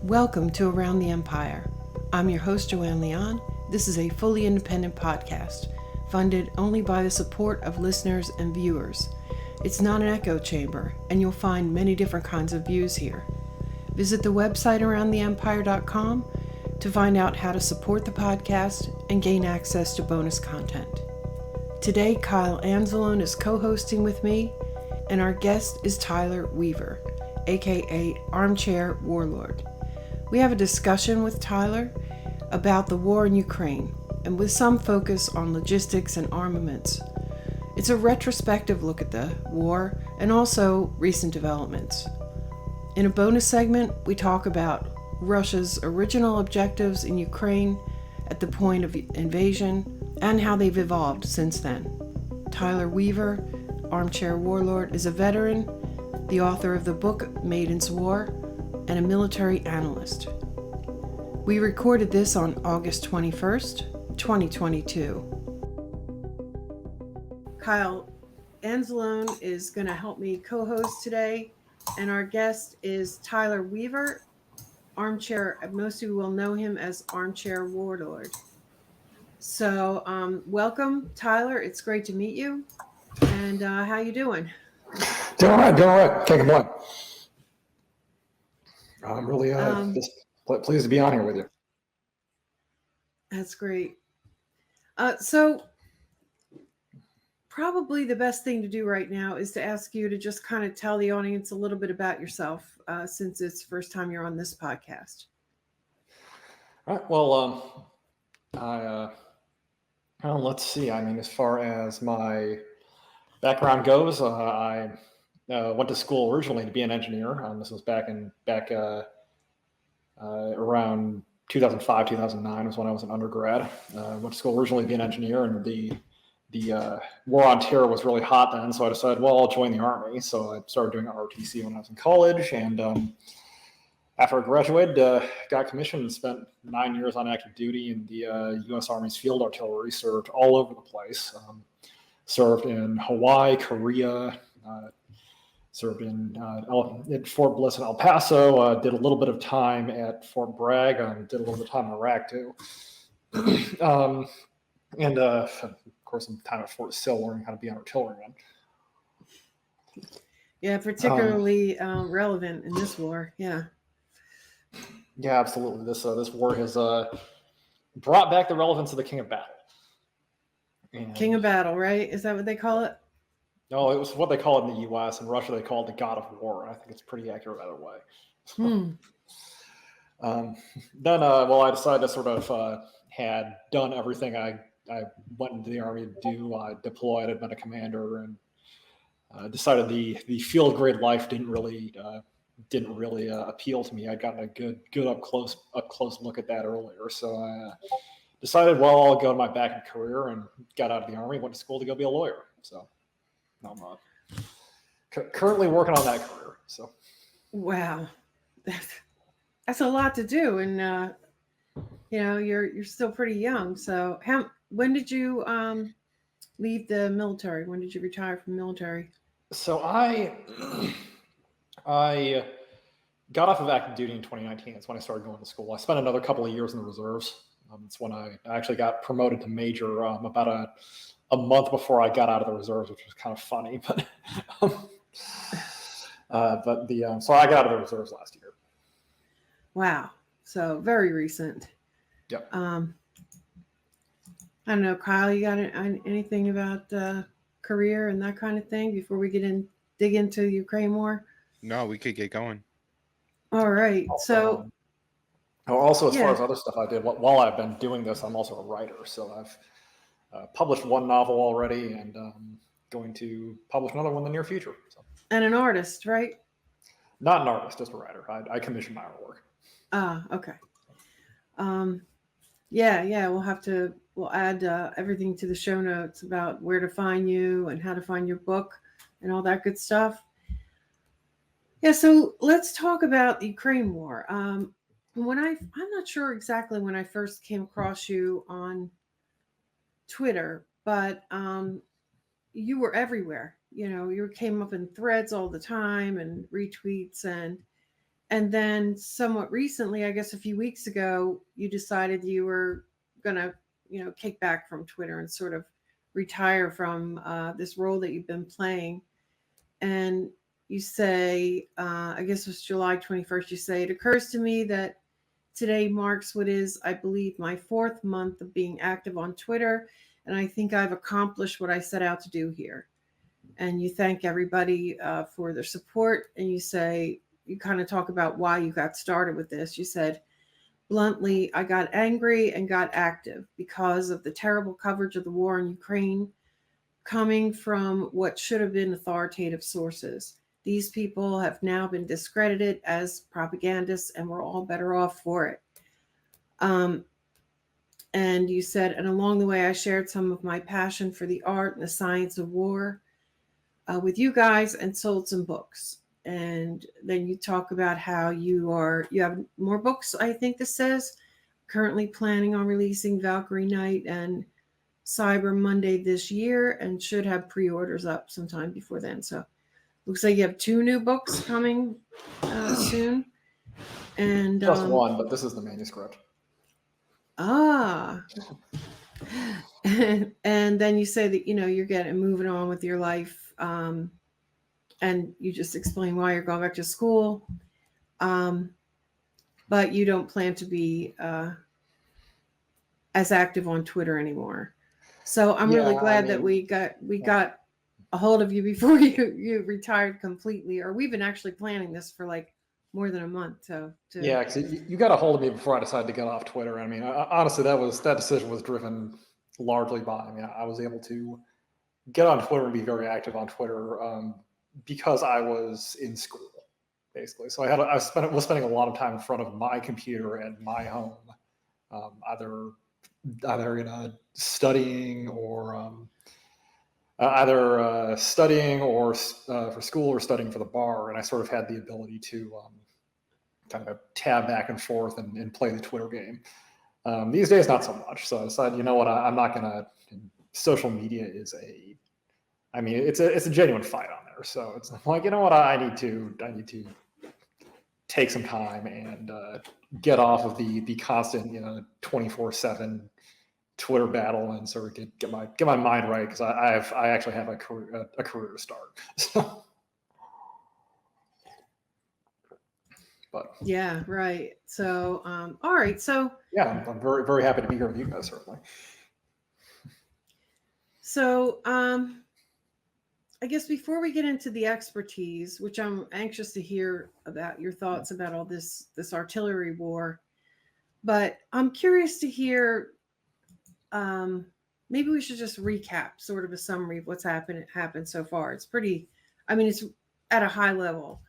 Welcome to Around the Empire. I'm your host, Joanne. This is a fully independent podcast, funded only by the support of listeners and viewers. It's not an echo chamber, and you'll find many different kinds of views here. Visit the website aroundtheempire.com to find out how to support the podcast and gain access to bonus content. Today, Kyle Anzalone is co-hosting with me, and our guest is Tyler Weaver, aka Armchair Warlord. We have a discussion with Tyler about the war in Ukraine, and with some focus on logistics and armaments. It's a retrospective look at the war and also recent developments. In a bonus segment, we talk about Russia's original objectives in Ukraine at the point of invasion and how they've evolved since then. Tyler Weaver, Armchair Warlord, is a veteran, the author of the book Maiden's War, and a military analyst. We recorded this on August 21st, 2022. Kyle Anzalone is going to help me co-host today, and our guest is Tyler Weaver, Armchair. Most of you will know him as Armchair Warlord. So welcome, Tyler. It's great to meet you. And how you doing? Doing all right. Can't complain. I'm really just pleased to be on here with you. That's great. So probably the best thing to do right now is to ask you to just kind of tell the audience a little bit about yourself, since it's the first time you're on this podcast. All right. Well, let's see. I mean, as far as my background goes, I went to school originally to be an engineer. This was back around 2005, 2009 was when I was an undergrad. Went to school originally to be an engineer, and the war on terror was really hot then, so I decided, well, I'll join the Army. So I started doing ROTC when I was in college, and after I graduated, got commissioned and spent 9 years on active duty in the U.S. Army's field artillery, served all over the place. Served in Hawaii, Korea, served in Fort Bliss and El Paso, did a little bit of time at Fort Bragg, did a little bit of time in Iraq too. And of course, some time at Fort Sill learning how to be an artilleryman. Yeah, particularly relevant in this war. Yeah. Yeah, absolutely. This war has brought back the relevance of the King of Battle. And King of Battle, right? Is that what they call it? No, it was what they call it in the U.S. In Russia, they call it the God of War. And I think it's pretty accurate either way. Then, I decided to sort of had done everything I went into the Army to do. I deployed, I'd been a commander, and decided the field grade life didn't really appeal to me. I'd gotten a good up close look at that earlier. So I decided, well, I'll go to my back end career, and got out of the Army, went to school to go be a lawyer. So I'm currently working on that career. So wow, that's a lot to do, and you're still pretty young. So when did you leave the military? When did you retire from the military? So I got off of active duty in 2019. That's when I started going to school. I spent another couple of years in the reserves. It's when I actually got promoted to major about a month before I got out of the reserves, which was kind of funny. But so I got out of the reserves last year. Wow, so very recent. Yep. I don't know, Kyle. You got anything about career and that kind of thing before we dig into the Ukraine war? No, we could get going. All right. So also, as far as other stuff I did while I've been doing this, I'm also a writer. So I've published one novel already, and going to publish another one in the near future. So. And an artist, right? Not an artist, just a writer. I commission my artwork. Okay. Yeah. We'll add everything to the show notes about where to find you and how to find your book and all that good stuff. Yeah. So let's talk about the Ukraine war. I'm not sure exactly when I first came across you on Twitter, but you were everywhere. You came up in threads all the time and retweets, and And then somewhat recently, I guess a few weeks ago, you decided you were going to, kick back from Twitter and sort of retire from this role that you've been playing. And you say, I guess it was July 21st, you say, it occurs to me that today marks what is, I believe, my 4th month of being active on Twitter. And I think I've accomplished what I set out to do here. And you thank everybody for their support. And you say, you kind of talk about why you got started with this. You said, bluntly, I got angry and got active because of the terrible coverage of the war in Ukraine coming from what should have been authoritative sources. These people have now been discredited as propagandists, and we're all better off for it. And you said, and along the way, I shared some of my passion for the art and the science of war with you guys and sold some books. And then you talk about how you have more books, I think this says, currently planning on releasing Valkyrie Night and Cyber Monday this year, and should have pre-orders up sometime before then. So looks like you have 2 new books coming soon. And just one, but this is the manuscript. And then you say that you're moving on with your life, and you just explain why you're going back to school, but you don't plan to be as active on Twitter anymore. So I'm really glad that we got a hold of you before you retired completely. Or we've been actually planning this for like more than a month. Yeah, because you got a hold of me before I decided to get off Twitter. I mean, honestly, that decision was driven largely by, I was able to get on Twitter and be very active on Twitter because I was in school, basically. So I was spending a lot of time in front of my computer at my home, either studying or for school or studying for the bar, and I sort of had the ability to kind of tab back and forth and play the Twitter game. These days, not so much. So I decided, you know what, I'm not gonna. Social media is it's a genuine fight on there. So it's like, you know what, I need to take some time and get off of the constant 24/7 Twitter battle and sort of get my mind right, because I actually have a career to start. So. But yeah, right. So all right. So yeah, I'm very, very happy to be here with you guys, certainly. So I guess before we get into the expertise, which I'm anxious to hear about your thoughts about all this artillery war, but I'm curious to hear, maybe we should just recap sort of a summary of what's happened so far. It's pretty, it's at a high level.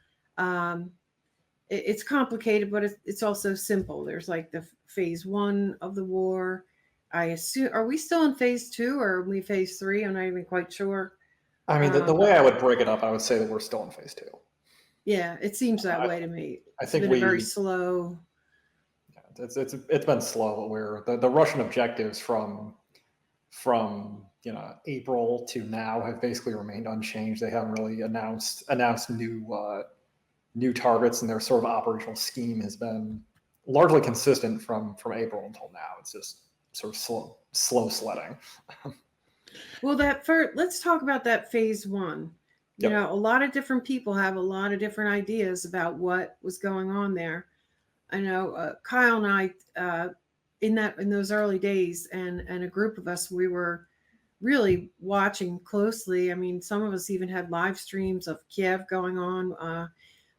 It's complicated, but it's also simple. There's like the phase 1 of the war. I assume, are we still in phase 2 or are we phase 3? I'm not even quite sure. The way I would break it up, I would say that we're still in phase 2. Yeah, it seems that way to me. I think it's been very slow. Yeah, it's been slow. Where the Russian objectives from April to now have basically remained unchanged. They haven't really announced new targets, and their sort of operational scheme has been largely consistent from April until now. It's just sort of slow sledding. Well, let's talk about that phase 1. Yep. A lot of different people have a lot of different ideas about what was going on there. I know Kyle and I, in those early days, and a group of us, we were really watching closely. Some of us even had live streams of Kiev going on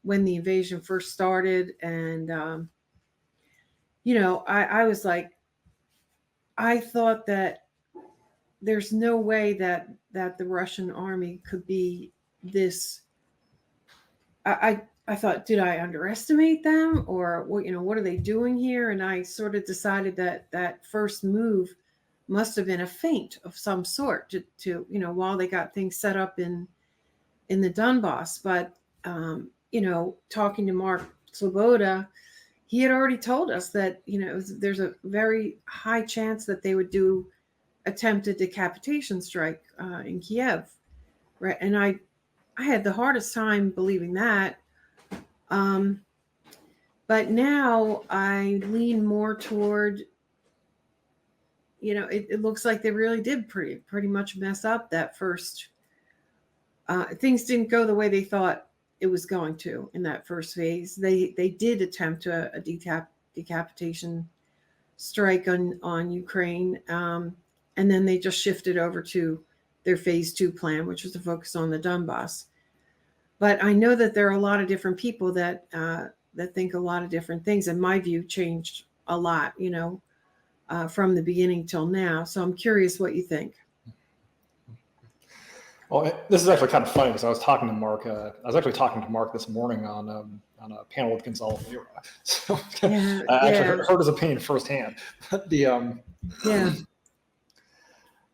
when the invasion first started, and I was like, I thought that there's no way that the Russian army could be this. I thought, did I underestimate them, or what are they doing here? And I sort of decided that first move must have been a feint of some sort to while they got things set up in the Donbass. But talking to Mark Sloboda, he had already told us that there's a very high chance that they would do attempted decapitation strike in Kiev, right? And I had the hardest time believing that. But now I lean more toward, it looks like they really did pretty much mess up that first. Things didn't go the way they thought it was going to in that first phase. They did attempt a decapitation strike on Ukraine, and then they just shifted over to their phase 2 plan, which was to focus on the Donbass. But I know that there are a lot of different people that think a lot of different things, and my view changed a lot, from the beginning till now. So I'm curious what you think. Well, this is actually kind of funny because I was talking to Mark. I was actually talking to Mark this morning on a panel with Anzalone. So Yeah, I actually heard his opinion firsthand. Yeah.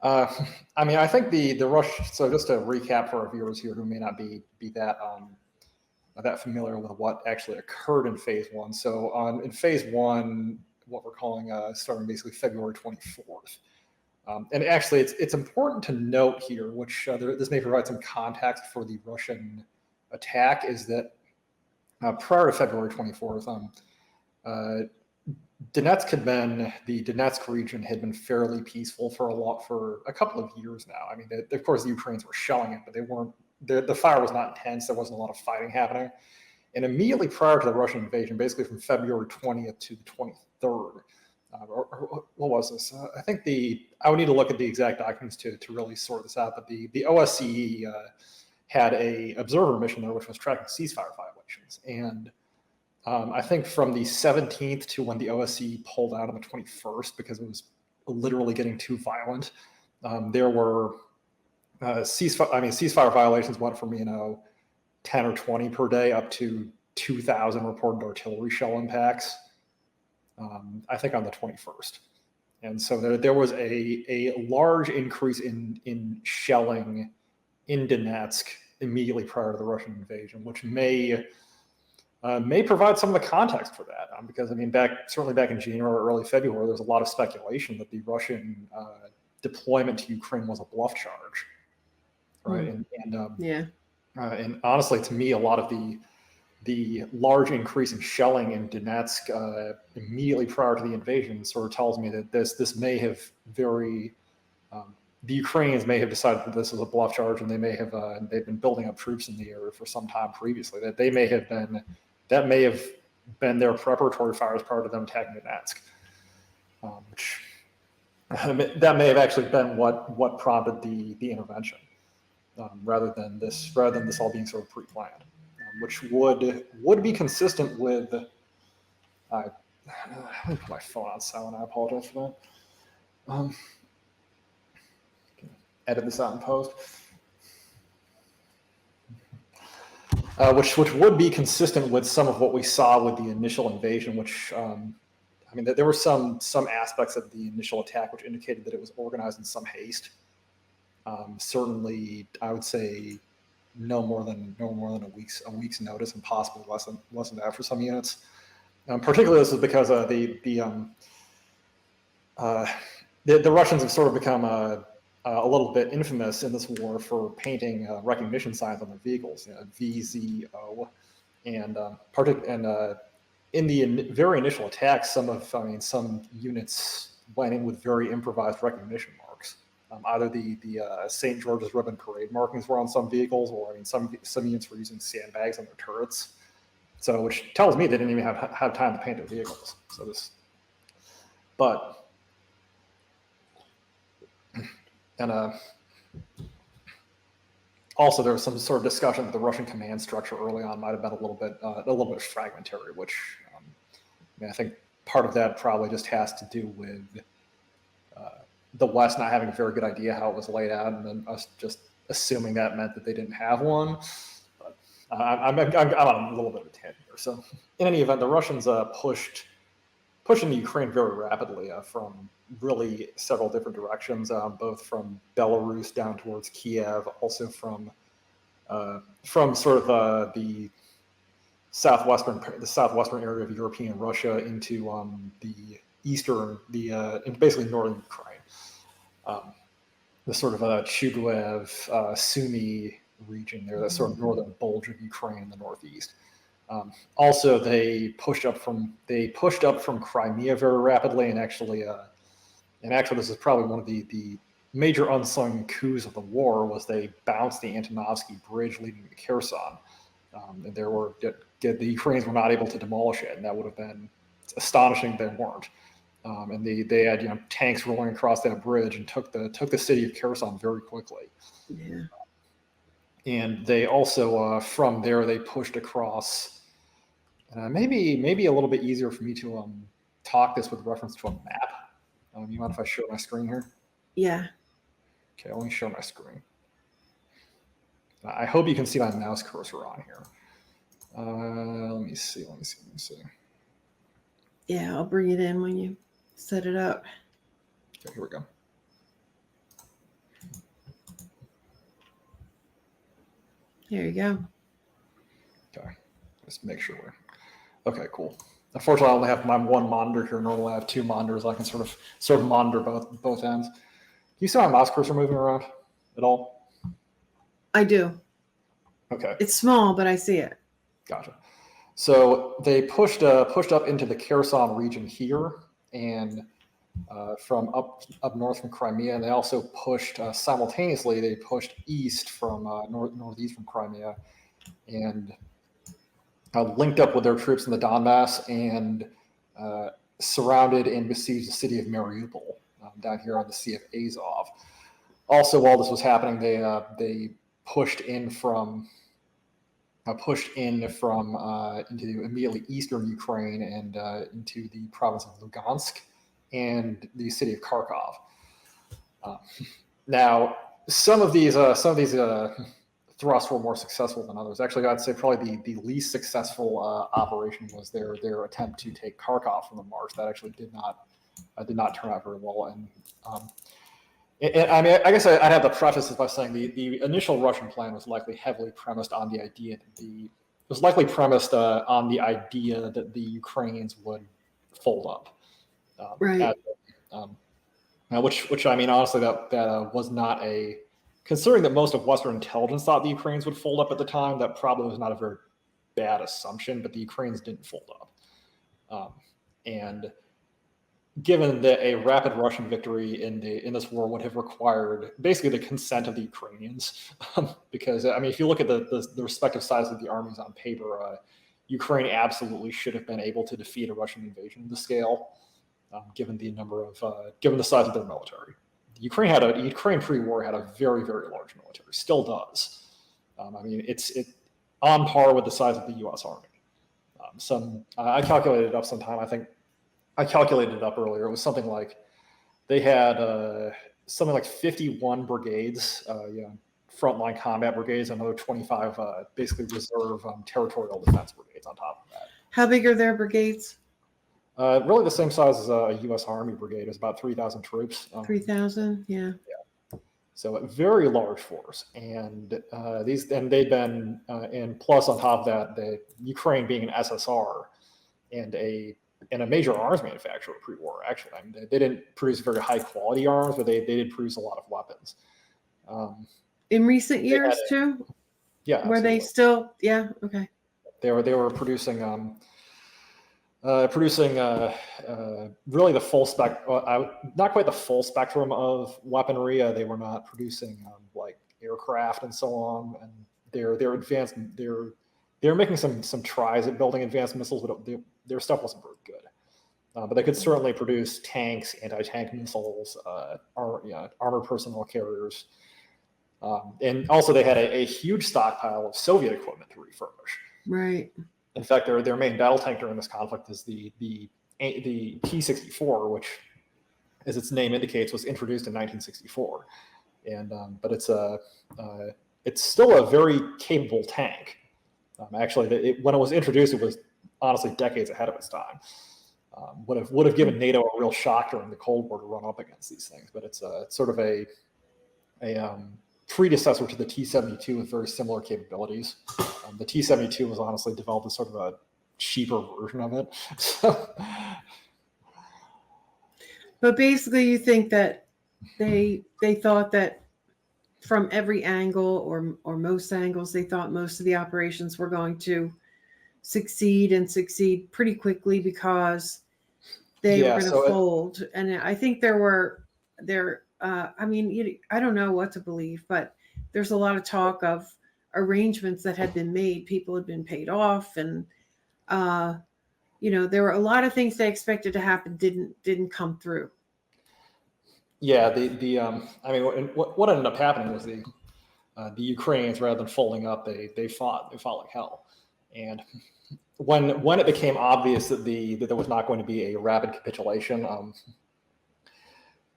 I mean, I think the rush. So just to recap for our viewers here who may not be that that familiar with what actually occurred in phase 1. So in phase 1, what we're calling starting basically February 24th. And actually, it's important to note here, which this may provide some context for the Russian attack, is that prior to February 24th, the Donetsk region had been fairly peaceful for a couple of years now. I mean, of course, the Ukrainians were shelling it, but they weren't. The fire was not intense. There wasn't a lot of fighting happening. And immediately prior to the Russian invasion, basically from February 20th to the 23rd. Or what was this? I think I would need to look at the exact documents to really sort this out. But the OSCE had a observer mission there, which was tracking ceasefire violations. And I think from the 17th to when the OSCE pulled out on the 21st, because it was literally getting too violent, there were ceasefire violations went from 10 or 20 per day up to 2,000 reported artillery shell impacts. I think on the 21st. And so there was a large increase in shelling in Donetsk immediately prior to the Russian invasion, which may provide some of the context for that. Because I mean, certainly back in January or early February, there was a lot of speculation that the Russian deployment to Ukraine was a bluff charge, right? And honestly, to me, a lot of the large increase in shelling in Donetsk immediately prior to the invasion sort of tells me that this may have the Ukrainians may have decided that this was a bluff charge, and they may have they've been building up troops in the area for some time previously. That may have been their preparatory fires prior to them attacking Donetsk. That may have actually been what prompted the intervention, rather than this all being sort of pre-planned. Which would be consistent with. Let me put my phone on silent. I apologize for that. Edit this out in post. Which would be consistent with some of what we saw with the initial invasion. Which I mean, there were some aspects of the initial attack which indicated that it was organized in some haste. Certainly, I would say. No more than a week's notice, and possibly less than that for some units. Particularly, this is because the Russians have sort of become a little bit infamous in this war for painting recognition signs on their vehicles, VZO, and in the very initial attack, some units went in with very improvised recognition marks. Either the St. George's Ribbon Parade markings were on some vehicles, or some units were using sandbags on their turrets. So, which tells me they didn't even have time to paint their vehicles. So also there was some sort of discussion that the Russian command structure early on might have been a little bit fragmentary, which I think part of that probably just has to do with the West not having a very good idea how it was laid out, and then us just assuming that meant that they didn't have one. But I'm on a little bit of a tangent here. So in any event, the Russians pushed into Ukraine very rapidly from really several different directions, both from Belarus down towards Kiev, also from sort of the southwestern area of European Russia into the eastern, into basically northern Ukraine. The sort of Chuguev, Sumy region there, that sort of northern bulge of Ukraine in the northeast. Also, they pushed up from Crimea very rapidly, and actually, this is probably one of the major unsung coups of the war was they bounced the Antonovsky Bridge leading to Kherson. And the Ukrainians were not able to demolish it, and that would have been astonishing if they weren't. And they had tanks rolling across that bridge and took the city of Kherson very quickly. Yeah. And they also from there they pushed across. Maybe a little bit easier for me to talk this with reference to a map. You mind if I share my screen here? Yeah. Okay, let me share my screen. I hope you can see my mouse cursor on here. Let me see. Yeah, I'll bring it in when you set it up. Okay, here we go. There you go. Okay, just make sure we're okay. Cool. Unfortunately, I only have my one monitor here. Normally, I have two monitors. I can sort of monitor both ends. Do you see my mouse cursor moving around at all? I do. Okay. It's small, but I see it. Gotcha. So they pushed up into the Kherson region here, and from up north from Crimea, and they also pushed simultaneously. They pushed east from northeast from Crimea, and linked up with their troops in the Donbass and surrounded and besieged the city of Mariupol down here on the Sea of Azov. Also, while this was happening, they pushed in from into the immediately eastern Ukraine and into the province of Lugansk and the city of Kharkov. Now, some of these thrusts were more successful than others. Actually, I'd say probably the least successful operation was their attempt to take Kharkov from the march. That actually did not turn out very well. And I mean, I guess I'd have to preface this by saying the initial Russian plan was likely heavily premised on the idea that the Ukrainians would fold up. Right. Which I mean, honestly, that was not a, considering that most of Western intelligence thought the Ukrainians would fold up at the time, that probably was not a very bad assumption, but the Ukrainians didn't fold up. And given that a rapid Russian victory in this war would have required basically the consent of the Ukrainians, because I mean, if you look at the respective sizes of the armies on paper, Ukraine absolutely should have been able to defeat a Russian invasion of the scale. Given the size of their military, Ukraine pre-war had a very, very large military, still does. I mean, it's on par with the size of the U.S. Army. I calculated it up sometime. I think I calculated it up earlier. It was something like they had something like 51 brigades, frontline combat brigades, and another 25 basically reserve territorial defense brigades on top of that. How big are their brigades? Really the same size as a U.S. Army brigade. Is about 3,000 troops. 3,000, yeah. Yeah. So a very large force, and they'd been, and plus on top of that, the Ukraine being an SSR and a major arms manufacturer pre-war. Actually, I mean, they didn't produce very high quality arms, but they did produce a lot of weapons. In recent years too. Yeah. Were they still? Yeah. Okay. They were producing. Really the full not quite the full spectrum of weaponry. They were not producing like aircraft and so on. And they're advanced. They're making some tries at building advanced missiles, but their stuff wasn't very good. But they could certainly produce tanks, anti-tank missiles, armored personnel carriers, and also they had a huge stockpile of Soviet equipment to refurbish. Right. In fact, their main battle tank during this conflict is the T-64, which, as its name indicates, was introduced in 1964, and but it's still a very capable tank. Actually, when it was introduced, it was honestly decades ahead of its time. Would have given NATO a real shock during the Cold War to run up against these things, but it's sort of a predecessor to the T-72 with very similar capabilities. The T-72 was honestly developed as sort of a cheaper version of it. But basically, you think that they thought that from every angle or most angles, they thought most of the operations were going to succeed pretty quickly because they were Yeah. going to fold. And I think I don't know what to believe, but there's a lot of talk of arrangements that had been made. People had been paid off, and there were a lot of things they expected to happen didn't come through. Yeah. What ended up happening was the Ukrainians, rather than folding up, they fought like hell. And when it became obvious that there was not going to be a rapid capitulation,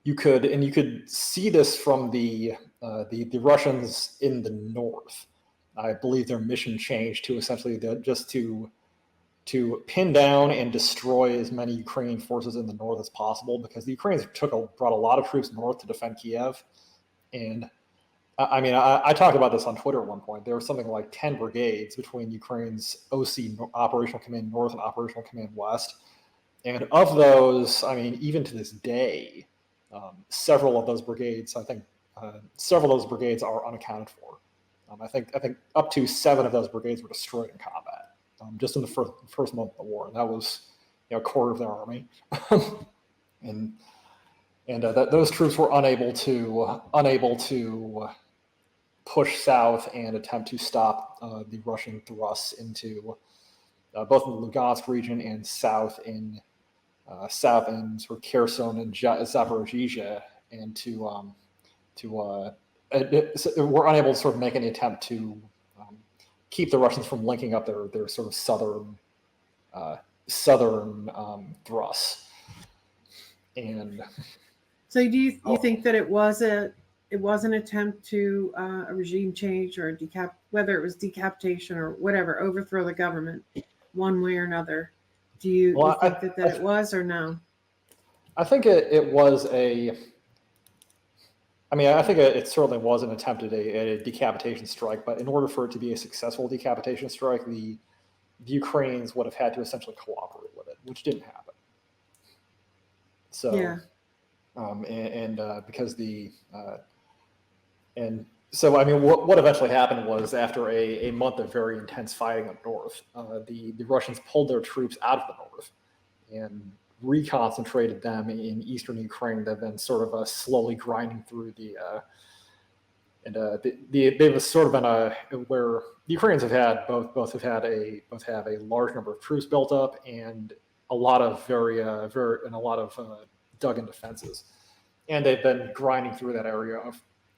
you could see this from the Russians in the north. I believe their mission changed to essentially just to pin down and destroy as many Ukrainian forces in the north as possible, because the Ukrainians brought a lot of troops north to defend Kiev. And I talked about this on Twitter at one point. There were something like 10 brigades between Ukraine's OC, Operational Command North, and Operational Command West. And of those, even to this day, several of those brigades, several of those brigades are unaccounted for. I think up to 7 of those brigades were destroyed in combat, just in the first month of the war, and that was a quarter of their army. and those troops were unable to push south and attempt to stop the Russian thrusts into both in the Lugansk region and south in sort of Kherson and Zaporizhzhia, and were unable to sort of make any attempt to keep the Russians from linking up their sort of southern thrusts. And so, do you think that it was an attempt to a regime change, or whether it was decapitation or whatever, overthrow the government one way or another? Do you think that it was, or no? I think it was I think it certainly was an attempt at a decapitation strike, but in order for it to be a successful decapitation strike, the Ukrainians would have had to essentially cooperate with it, which didn't happen. So, yeah. What eventually happened was, after a month of very intense fighting up north, the Russians pulled their troops out of the north and reconcentrated them in eastern Ukraine. They've been sort of slowly grinding through they've sort of been where the Ukrainians have had both have a large number of troops built up and a lot of dug in defenses, and they've been grinding through that area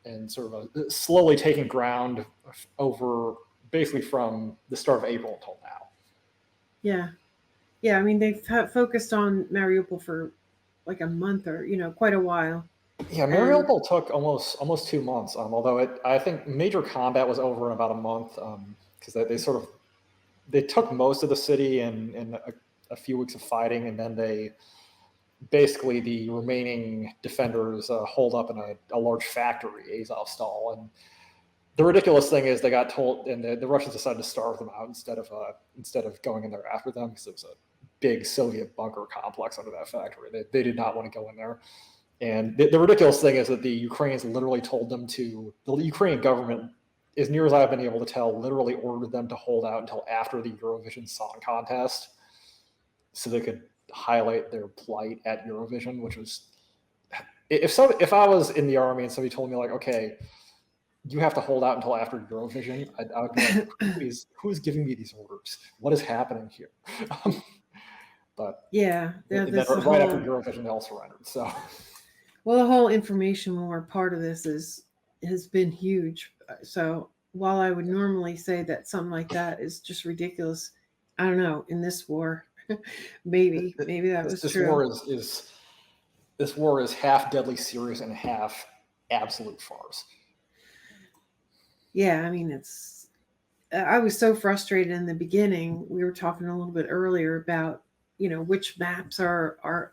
and sort of slowly taking ground over basically from the start of April until now. Yeah. They've focused on Mariupol for like a month, or quite a while. Yeah, Mariupol took almost 2 months. Although I think major combat was over in about a month, because they took most of the city in a few weeks of fighting, and then the remaining defenders holed up in a large factory, Azovstal. And the ridiculous thing is, they got told, and the Russians decided to starve them out instead of going in there after them, because it was a big Soviet bunker complex under that factory. They did not want to go in there. And the ridiculous thing is that the Ukrainians literally told them to. The Ukrainian government, as near as I've been able to tell, literally ordered them to hold out until after the Eurovision Song Contest, so they could highlight their plight at Eurovision. Which was, if I was in the army and somebody told me, like, okay, you have to hold out until after Eurovision, I would be like, who is giving me these orders? What is happening here? But yeah, right after Eurovision, they all surrendered. So, well, the whole information war part of this has been huge. So while I would normally say that something like that is just ridiculous, I don't know. In this war, maybe that was true. This war is half deadly serious and half absolute farce. Yeah, I was so frustrated in the beginning. We were talking a little bit earlier about, which maps are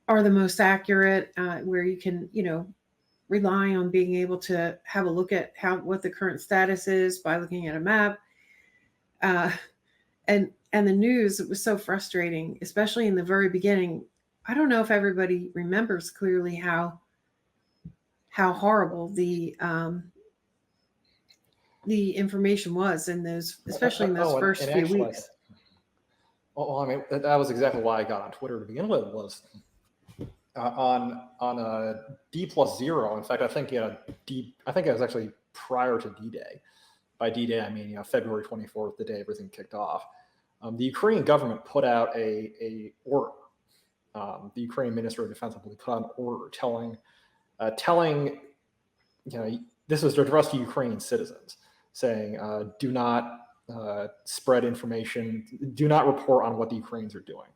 the most accurate, where you can, rely on being able to have a look at what the current status is by looking at a map. And the news, it was so frustrating, especially in the very beginning. I don't know if everybody remembers clearly how horrible the the information was in those, especially in those first few actually, weeks. well, I mean, that was exactly why I got on Twitter to begin with, was on a D+0. In fact, I think I think it was actually prior to D-Day. By D-Day, I mean February 24th, the day everything kicked off. The Ukrainian government put out a order. The Ukrainian Ministry of Defense, I believe, put out an order telling this was addressed to Ukrainian citizens, saying, do not spread information, do not report on what the Ukrainians are doing.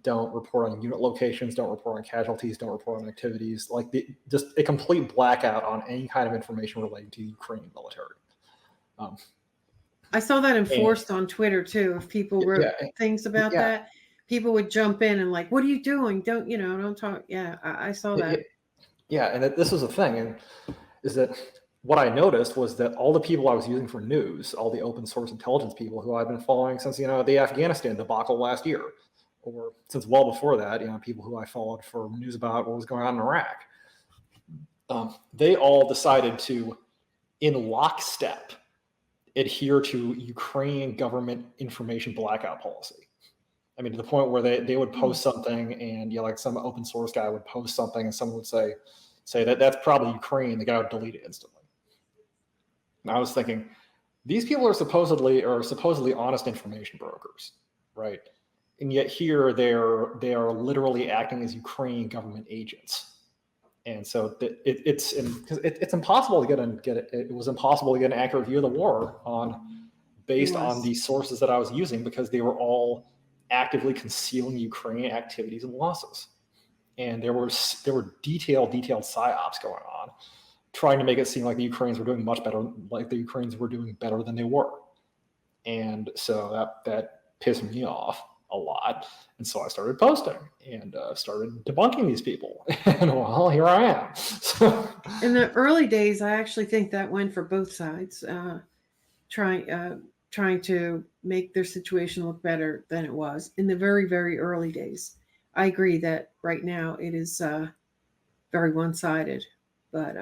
Don't report on unit locations, don't report on casualties, don't report on activities, just a complete blackout on any kind of information relating to the Ukrainian military. I saw that enforced on Twitter too. If people wrote things about that, people would jump in and like, what are you doing? Don't talk. Yeah, I saw that. And this was the thing, and is that what I noticed was that all the people I was using for news, all the open source intelligence people who I've been following since, the Afghanistan debacle last year, or since well before that, people who I followed for news about what was going on in Iraq, they all decided to, in lockstep, adhere to Ukrainian government information blackout policy. I mean, to the point where they would post something, and like some open source guy would post something, and someone would say that that's probably Ukraine. The guy would delete it instantly. And I was thinking, these people are supposedly honest information brokers, right? And yet here they are literally acting as Ukrainian government agents. And so it's impossible to get it was impossible to get an accurate view of the war based on the sources that I was using, because they were all actively concealing Ukrainian activities and losses. And there were detailed psyops going on, trying to make it seem like the Ukrainians were doing much better, like the Ukrainians were doing better than they were. And so that pissed me off a lot. And so I started posting and started debunking these people. And well, here I am. So, in the early days, I actually think that went for both sides, trying to make their situation look better than it was in the very, very early days. I agree that right now it is very one-sided. But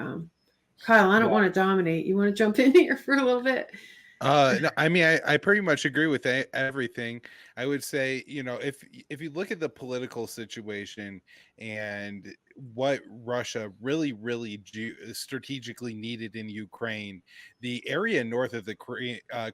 Kyle, I don't want to dominate. You want to jump in here for a little bit? No, I mean, I pretty much agree with everything. I would say, if you look at the political situation and what Russia really, really strategically needed in Ukraine, the area north of the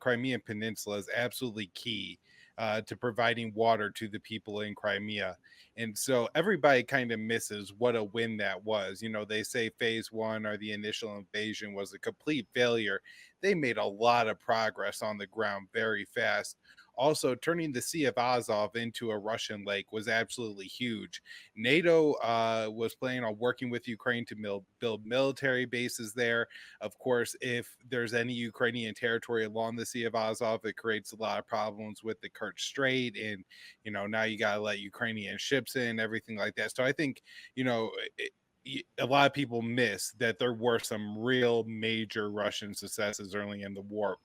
Crimean Peninsula is absolutely key to providing water to the people in Crimea. And so everybody kind of misses what a win that was. They say phase one, or the initial invasion, was a complete failure. They made a lot of progress on the ground very fast. Also, turning the Sea of Azov into a Russian lake was absolutely huge. NATO was planning on working with Ukraine to build military bases there. Of course, if there's any Ukrainian territory along the Sea of Azov, it creates a lot of problems with the Kerch Strait. And, now you got to let Ukrainian ships in, everything like that. So I think, a lot of people miss that there were some real major Russian successes early in the war.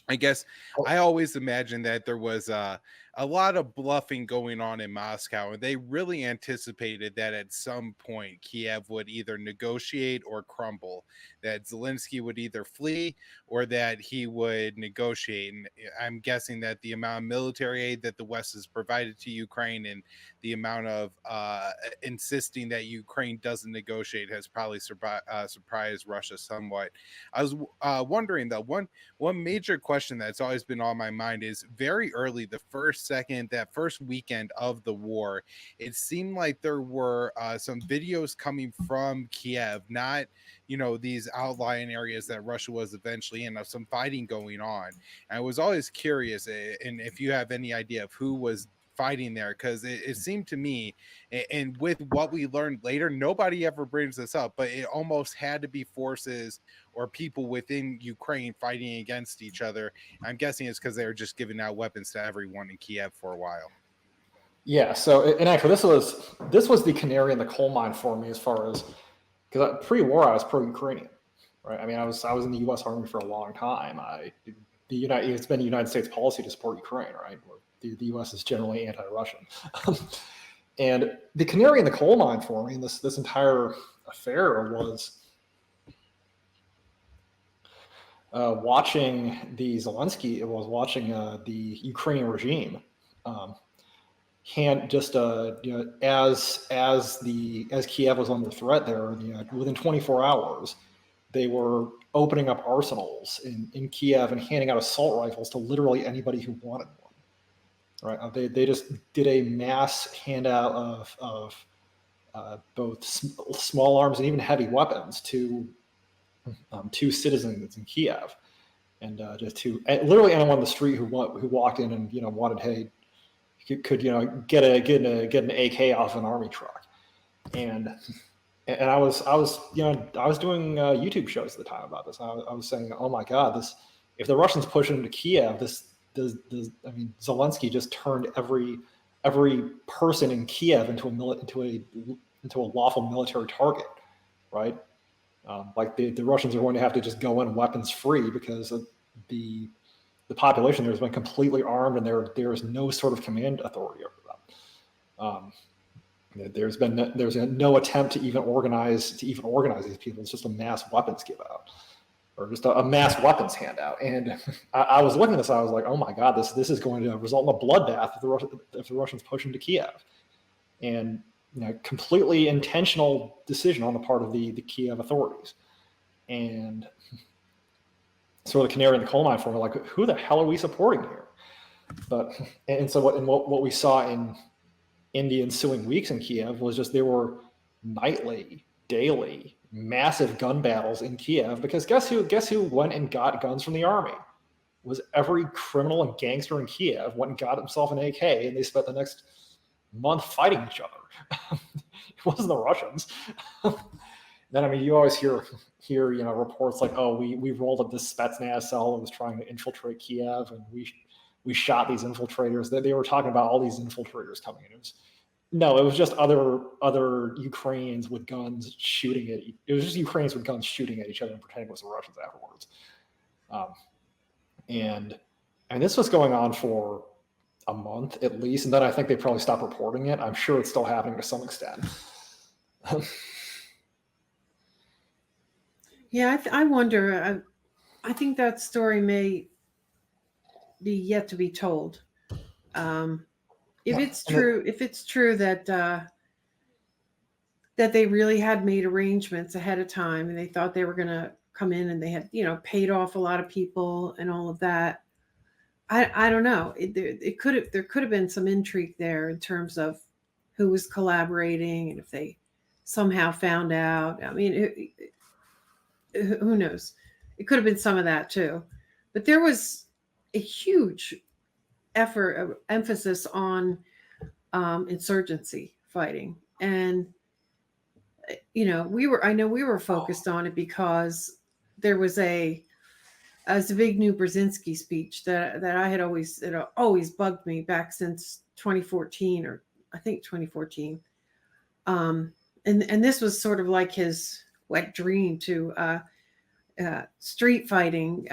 I guess I always imagined that there was a lot of bluffing going on in Moscow, and they really anticipated that at some point Kiev would either negotiate or crumble, that Zelensky would either flee or that he would negotiate. And I'm guessing that the amount of military aid that the West has provided to Ukraine and the amount of insisting that Ukraine doesn't negotiate has probably surprised Russia somewhat. I was wondering, though, one major question that's always been on my mind is, very early, that first weekend of the war, it seemed like there were some videos coming from Kiev, not these outlying areas that Russia was eventually in, of some fighting going on. And I was always curious, and if you have any idea of who was fighting there, because it seemed to me, and with what we learned later, nobody ever brings this up, but it almost had to be forces or people within Ukraine fighting against each other. I'm guessing it's because they were just giving out weapons to everyone in Kiev for a while. Yeah. So, and actually, this was the canary in the coal mine for me, as far as, because pre-war I was pro-Ukrainian, right? I mean, I was in the U.S. Army for a long time. It's been United States policy to support Ukraine, right? The U.S. is generally anti-Russian. And the canary in the coal mine for me in this entire affair was watching the Ukrainian regime as Kiev was under threat there, within 24 hours, they were opening up arsenals in Kiev and handing out assault rifles to literally anybody who wanted one. Right? They just did a mass handout of both small arms and even heavy weapons to citizens in Kiev, and just to literally anyone on the street who walked in and wanted, hey, could get an AK off an army truck, and I was doing YouTube shows at the time about this. I was saying, oh my God, if the Russians push into Kiev, Zelensky just turned every person in Kiev into a lawful military target, right? Like the Russians are going to have to just go in weapons free because the population there has been completely armed, and there is no sort of command authority over them. There's no attempt to even organize these people. It's just a mass weapons give out, or just a mass weapons handout. And I was looking at this, I was like, oh my God, this is going to result in a bloodbath if the Russians push into Kiev. And completely intentional decision on the part of the Kiev authorities. And sort of the canary in the coal mine for me, like, who the hell are we supporting here? So what we saw in the ensuing weeks in Kiev was just there were nightly, daily, massive gun battles in Kiev, because guess who went and got guns from the army? It was every criminal and gangster in Kiev went and got himself an AK, and they spent the next month fighting each other. It wasn't the Russians. Then you always hear reports like, oh, we rolled up this Spetsnaz cell that was trying to infiltrate Kiev, and we shot these infiltrators. They were talking about all these infiltrators coming in. It was just other Ukrainians with guns shooting at. It was just Ukrainians with guns shooting at each other and pretending it was the Russians afterwards. And this was going on for a month at least, and then I think they probably stopped reporting it. I'm sure it's still happening to some extent. Yeah, I wonder. I think that story may be yet to be told. If it's true that they really had made arrangements ahead of time, and they thought they were going to come in, and they had paid off a lot of people and all of that. I don't know. There could have been some intrigue there in terms of who was collaborating, and if they somehow found out. Who knows? It could have been some of that too. But there was a huge emphasis on insurgency fighting, and we were focused on it because there was a Zbigniew Brzezinski speech that I had always bugged me back since 2014, or I think 2014. And this was sort of like his wet dream to street fighting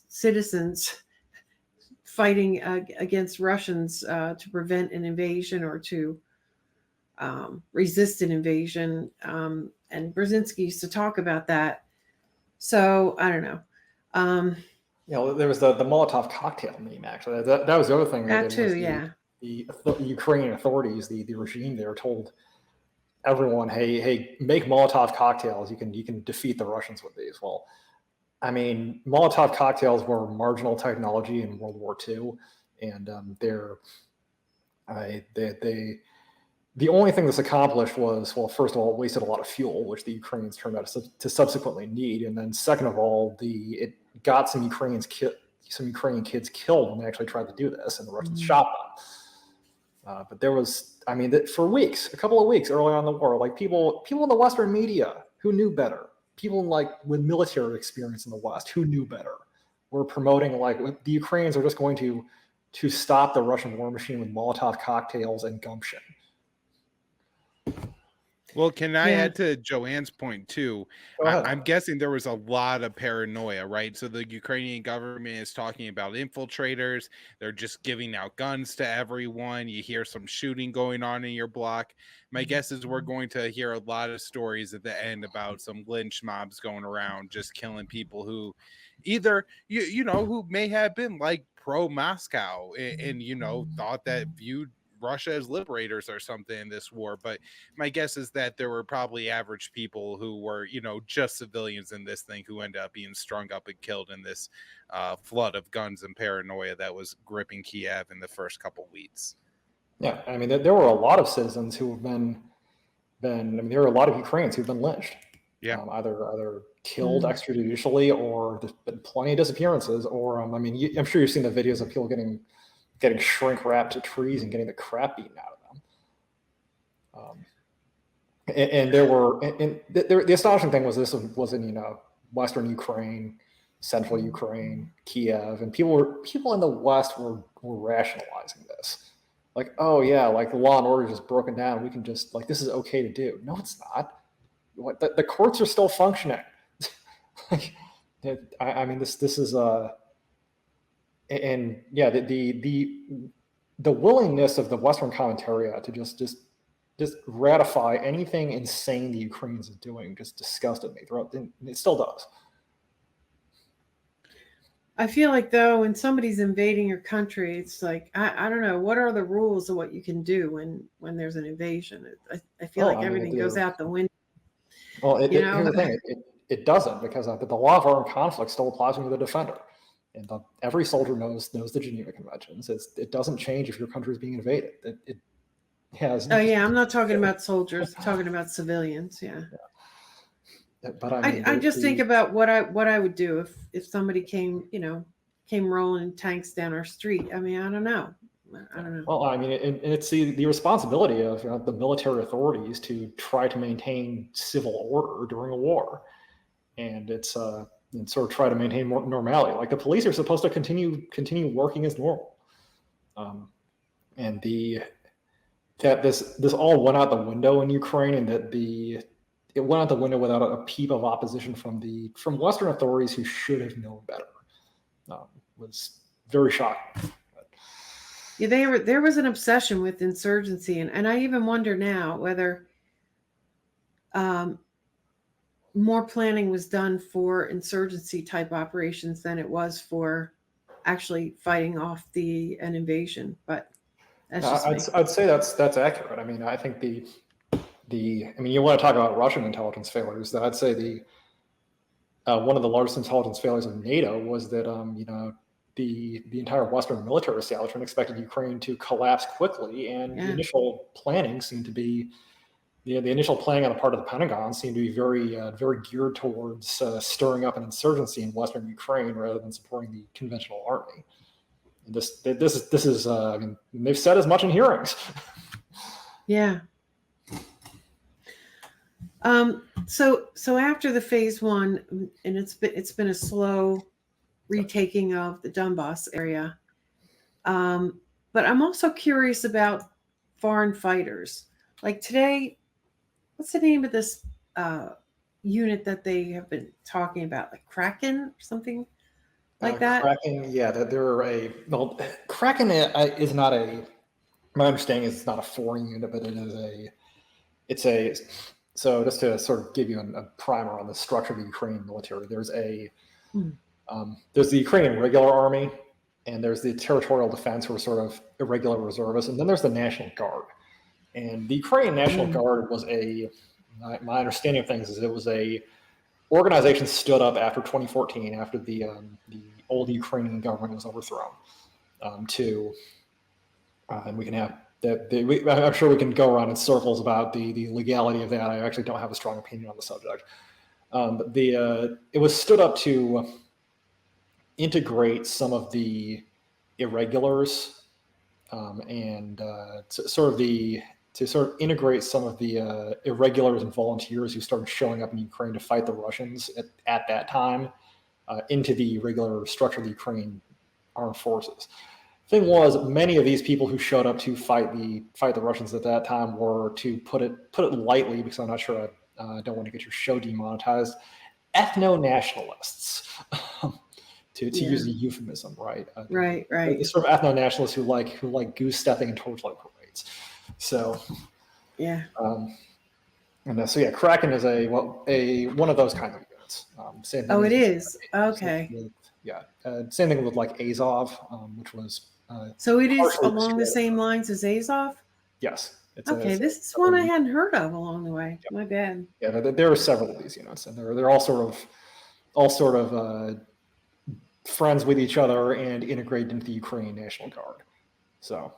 citizens fighting against Russians to prevent an invasion or to resist an invasion. And Brzezinski used to talk about that. So I don't know. There was the Molotov cocktail meme, actually. That was the other thing. That too, yeah. The Ukrainian authorities, the regime there, told everyone, hey, make Molotov cocktails. You can defeat the Russians with these. Well, Molotov cocktails were marginal technology in World War II, and the only thing this accomplished was, well, first of all, it wasted a lot of fuel, which the Ukrainians turned out to subsequently need, and then second of all, it got some Ukrainian kids killed when they actually tried to do this, and the Russians shot them. But there was, for weeks, a couple of weeks early on in the war, like people in the Western media who knew better, people with military experience in the West who knew better, were promoting the Ukrainians are just going to stop the Russian war machine with Molotov cocktails and gumption. Well, can I Yeah. add to Joanne's point too? Go ahead. I'm guessing there was a lot of paranoia, right? So the Ukrainian government is talking about infiltrators. They're just giving out guns to everyone. You hear some shooting going on in your block. My guess is we're going to hear a lot of stories at the end about some lynch mobs going around, just killing people who either, who may have been like pro Moscow and thought that viewed Russia as liberators or something in this war. But my guess is that there were probably average people who were, just civilians in this thing who ended up being strung up and killed in this flood of guns and paranoia that was gripping Kiev in the first couple weeks. Yeah, I mean, there were a lot of citizens who have been. I mean, there are a lot of Ukrainians who've been lynched. Yeah. Either killed extrajudicially, or there's been plenty of disappearances. Or I mean, I'm sure you've seen the videos of people getting shrink wrapped to trees and getting the crap beaten out of them. And there were, and the astonishing thing was this was in Western Ukraine, Central Ukraine, Kiev, and people in the West were rationalizing this. Like, oh yeah, like the law and order is just broken down. We can just this is okay to do. No, it's not. What the courts are still functioning. I mean, this is and yeah, the willingness of the Western commentariat to just ratify anything insane the Ukrainians are doing just disgusted me. It still does. I feel like, though, when somebody's invading your country, it's like, I don't know, what are the rules of what you can do when there's an invasion? I feel like everything goes out the window. Well, here's the thing. It doesn't, because the law of armed conflict still applies when you're the defender. And every soldier knows the Geneva Conventions. It doesn't change if your country is being invaded. It has. Oh, yeah, I'm not talking about soldiers. I'm talking about civilians, yeah. But I mean, I just think about what I would do if somebody came rolling tanks down our street. I mean, I don't know. Well, I mean, it's the responsibility of the military authorities to try to maintain civil order during a war, and it's and sort of try to maintain more normality. Like the police are supposed to continue working as normal, and that this all went out the window in Ukraine, and that it went out the window without a peep of opposition from Western authorities who should have known better. Was very shocking. Yeah, there was an obsession with insurgency, and I even wonder now whether more planning was done for insurgency type operations than it was for actually fighting off an invasion. But that's just I'd say that's accurate. I mean, I think I mean, you want to talk about Russian intelligence failures? That I'd say one of the largest intelligence failures of NATO was that the entire Western military establishment expected Ukraine to collapse quickly, and the initial planning seemed to be the initial planning on the part of the Pentagon seemed to be very geared towards stirring up an insurgency in Western Ukraine rather than supporting the conventional army. And this is I mean, they've said as much in hearings. Yeah. So after the phase one, and it's been a slow retaking of the Donbass area, but I'm also curious about foreign fighters. Like today, what's the name of this unit that they have been talking about, like Kraken or something like that? Kraken, yeah, Kraken is not my understanding is it's not a foreign unit, but so just to sort of give you a primer on the structure of the Ukrainian military, there's the Ukrainian regular army, and there's the territorial defense, who are sort of irregular reservists, and then there's the National Guard. And the Ukrainian National Guard was my understanding of things is it was a organization stood up after 2014, after the old Ukrainian government was overthrown, and we can have I'm sure we can go around in circles about the legality of that. I actually don't have a strong opinion on the subject. But it was stood up to integrate some of the irregulars and to sort of integrate some of the irregulars and volunteers who started showing up in Ukraine to fight the Russians at that time into the regular structure of the Ukrainian armed forces. thing was, many of these people who showed up to fight the Russians at that time were, to put it lightly, because I'm not sure I don't want to get your show demonetized, ethno-nationalists, to use a euphemism, right? Right. The sort of ethno-nationalists who like goose stepping and torchlight parades. So yeah. And so Kraken is one of those kind of units. Same thing. Oh, it is. Okay. Same thing with like Azov, which was. So it is along the same lines as Azov? Yes. Okay, this is one I hadn't heard of along the way. Yeah. My bad. Yeah, there are several of these units, and they're all sort of friends with each other and integrated into the Ukrainian National Guard. So,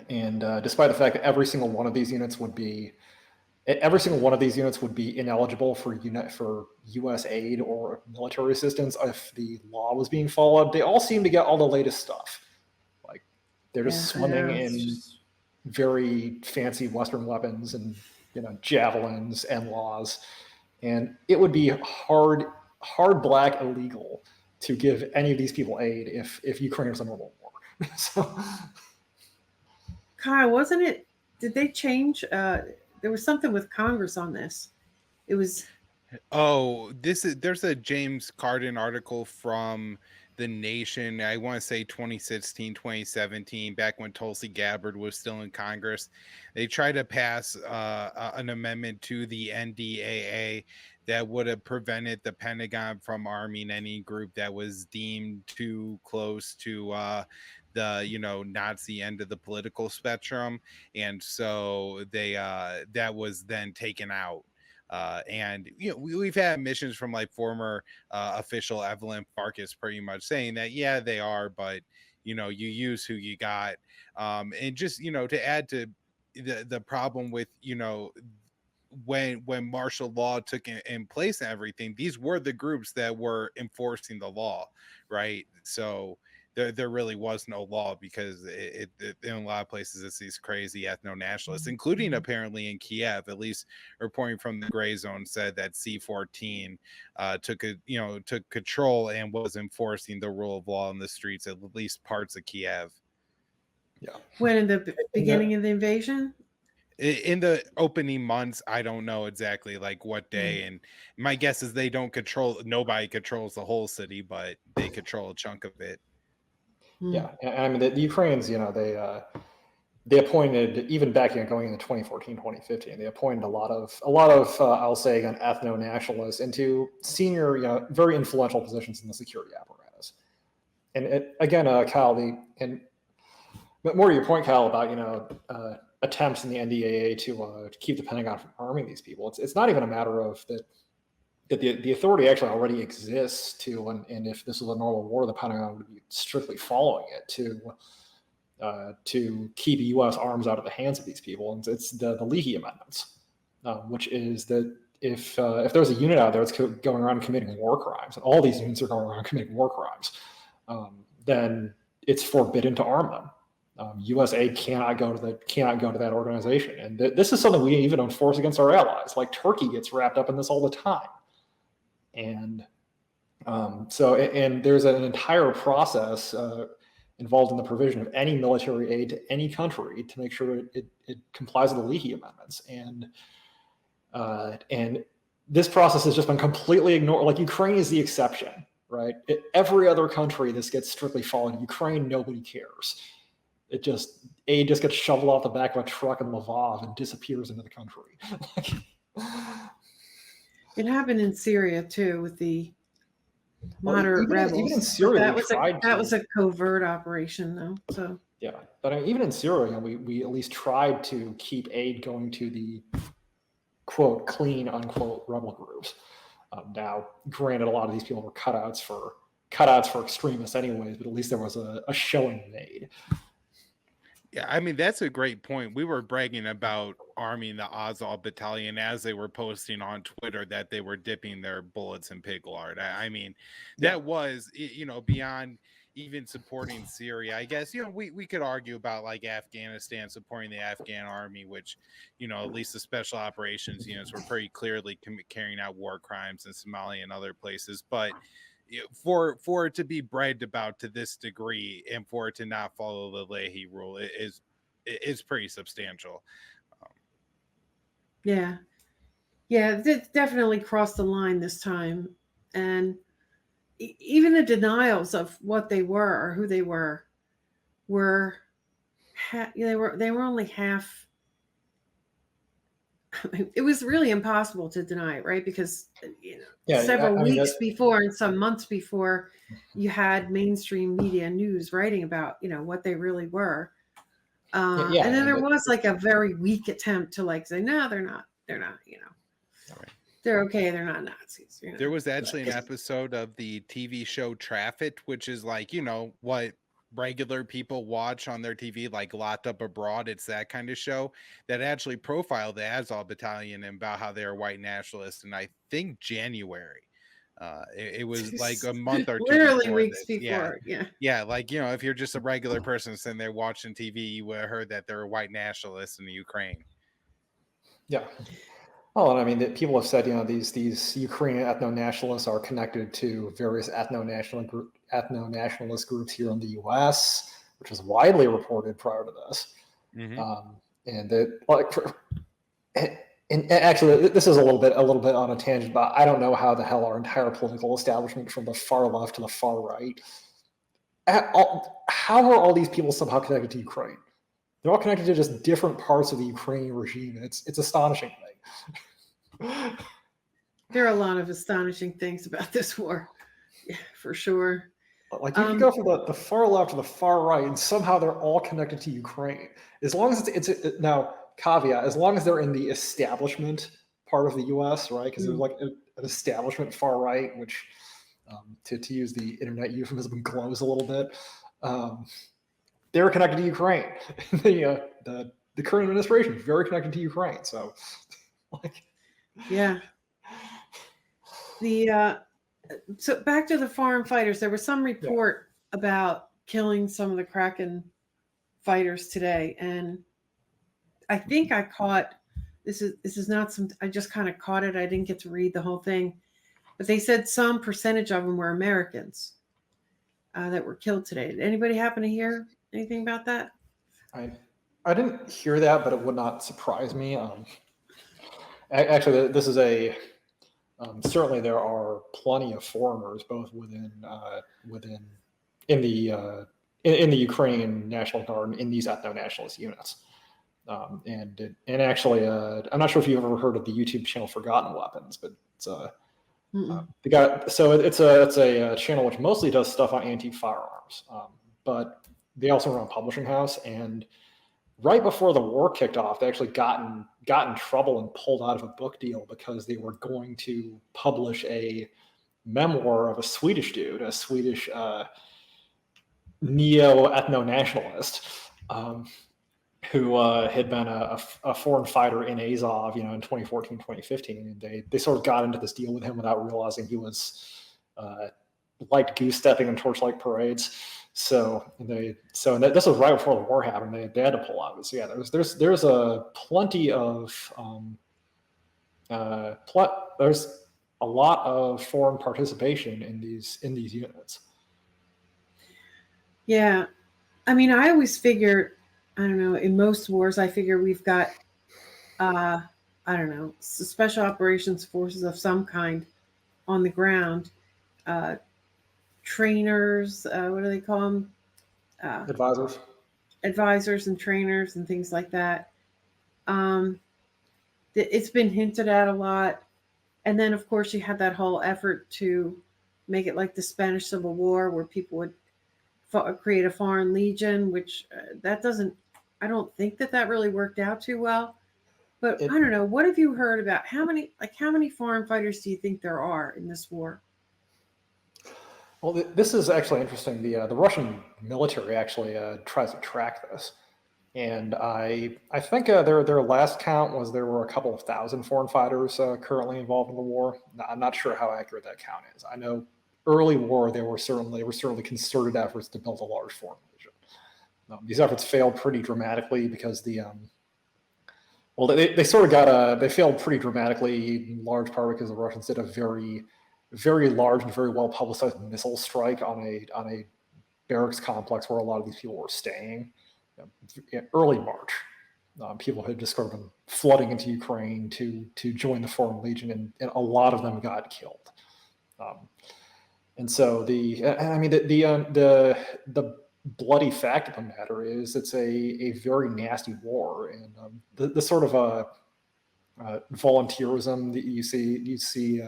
and despite the fact that every single one of these units would be ineligible for U.S. aid or military assistance if the law was being followed, they all seem to get all the latest stuff. Like they're just swimming in very fancy Western weapons and javelins and laws, and it would be hard black illegal to give any of these people aid if Ukraine was in a normal war. So, Kyle, wasn't it? Did they change? There was something with Congress on this. It was. Oh, there's a James Carden article from The Nation. I want to say 2016, 2017, back when Tulsi Gabbard was still in Congress. They tried to pass an amendment to the NDAA that would have prevented the Pentagon from arming any group that was deemed too close to the Nazi end of the political spectrum, and so they that was then taken out. And we've had admissions from like former official Evelyn Farkas pretty much saying that they are, but you use who you got, and just to add to the problem with when martial law took in place and everything, these were the groups that were enforcing the law, right? So there really was no law, because it in a lot of places it's these crazy ethno-nationalists, including apparently in Kiev. At least reporting from the Gray Zone said that C-14 took control and was enforcing the rule of law in the streets, at least parts of Kiev. Yeah. When in the beginning of the invasion? In the opening months, I don't know exactly like what day, and my guess is nobody controls the whole city, but they control a chunk of it. Yeah, and I mean the Ukrainians, they appointed, even back going into 2014, 2015, they appointed a lot of I'll say again, ethno-nationalists into senior, very influential positions in the security apparatus. And Kyle, but more to your point, Kyle, about attempts in the NDAA to keep the Pentagon from arming these people. It's not even a matter of that the authority actually already exists to, and if this was a normal war, the Pentagon would be strictly following it to keep U.S. arms out of the hands of these people. And it's the Leahy amendments, which is that if there's a unit out there that's going around committing war crimes, and all these units are going around committing war crimes, then it's forbidden to arm them. U.S. aid cannot go to that organization, and this is something we even enforce against our allies. Like Turkey gets wrapped up in this all the time, and there's an entire process involved in the provision of any military aid to any country to make sure it complies with the Leahy amendments, and this process has just been completely ignored. Like Ukraine is the exception, right? Every other country, this gets strictly followed. Ukraine, nobody cares. Aid just gets shoveled off the back of a truck in Lvov and disappears into the country. It happened in Syria too with the moderate rebels. Even in Syria, that was a covert operation, though. So yeah, but I mean, even in Syria, we at least tried to keep aid going to the quote clean unquote rebel groups. Now, granted, a lot of these people were cutouts for extremists, anyways, but at least there was a showing made. Yeah, I mean, that's a great point. We were bragging about arming the Azov battalion as they were posting on Twitter that they were dipping their bullets in pig lard. I mean, that was, beyond even supporting Syria. I guess, we could argue about like Afghanistan supporting the Afghan army, which, at least the special operations units were pretty clearly carrying out war crimes in Somalia and other places. But for it to be bragged about to this degree and for it to not follow the Leahy rule is pretty substantial. Yeah. Yeah, it definitely crossed the line this time. And even the denials of what they were or who they were they were only half. It was really impossible to deny it, right? Because several weeks before and some months before, you had mainstream media news writing about what they really were. And then there was like a very weak attempt to like say, no, they're not. Right. They're okay. They're not Nazis. There was actually an episode of the TV show Trafficked, which is like, what regular people watch on their TV, like Locked Up Abroad. It's that kind of show that actually profiled the Azov Battalion and about how they're white nationalists. And I think January. It was like a month or two literally weeks before. Yeah, like if you're just a regular person sitting there watching TV, you would have heard that they're white nationalists in the Ukraine. Yeah. Oh, and I mean, people have said, these Ukrainian ethno-nationalists are connected to various ethno-nationalist groups here in the U.S., which was widely reported prior to this. Mm-hmm. And actually, this is a little bit on a tangent, but I don't know how the hell our entire political establishment, from the far left to the far right, how are all these people somehow connected to Ukraine? They're all connected to just different parts of the Ukrainian regime. It's astonishing thing. There are a lot of astonishing things about this war, for sure. Like you can go from the far left to the far right, and somehow they're all connected to Ukraine. As long as it's now caveat, as long as they're in the establishment part of the U.S., right? Because there's like an establishment far right, which, to use the internet euphemism, glows a little bit. They're connected to Ukraine. The current administration is very connected to Ukraine. So, like. Yeah. So back to the foreign fighters. There was some report about killing some of the Kraken fighters today, and I think I caught this is not some. I just kind of caught it. I didn't get to read the whole thing, but they said some percentage of them were Americans that were killed today. Did anybody happen to hear anything about that? I didn't hear that, but it would not surprise me. Actually, this is certainly there are plenty of foreigners, both within the Ukrainian National Guard in these ethno-nationalist units. And actually, I'm not sure if you've ever heard of the YouTube channel Forgotten Weapons, but it's the guy. So it's a channel which mostly does stuff on antique firearms, but they also run a publishing house. And right before the war kicked off, they actually got in trouble and pulled out of a book deal because they were going to publish a memoir of a Swedish dude, a Swedish neo-ethno-nationalist who had been a foreign fighter in Azov, in 2014, 2015. And they sort of got into this deal with him without realizing he was like goose-stepping in torchlight parades. So this was right before the war happened. They had to pull out. So yeah, there's a plenty of there's a lot of foreign participation in these units. Yeah, I mean, I always figured, I don't know, in most wars, I figure we've got I don't know, special operations forces of some kind on the ground. Trainers, what do they call them? Advisors and trainers and things like that. It's been hinted at a lot. And then, of course, you had that whole effort to make it like the Spanish Civil War, where people would create a foreign legion, which I don't think that really worked out too well. But I don't know. What have you heard about how many foreign fighters do you think there are in this war? Well, this is actually interesting. The Russian military actually tries to track this, and I think their last count was there were a couple of thousand foreign fighters currently involved in the war. I'm not sure how accurate that count is. I know early war there were certainly concerted efforts to build a large foreign legion. These efforts failed pretty dramatically because they failed pretty dramatically in large part because the Russians did a very very large and very well publicized missile strike on a barracks complex where a lot of these people were staying in early March. People had just sort of been flooding into Ukraine to join the Foreign Legion, and a lot of them got killed. And so the bloody fact of the matter is it's a very nasty war, and the sort of volunteerism that you see,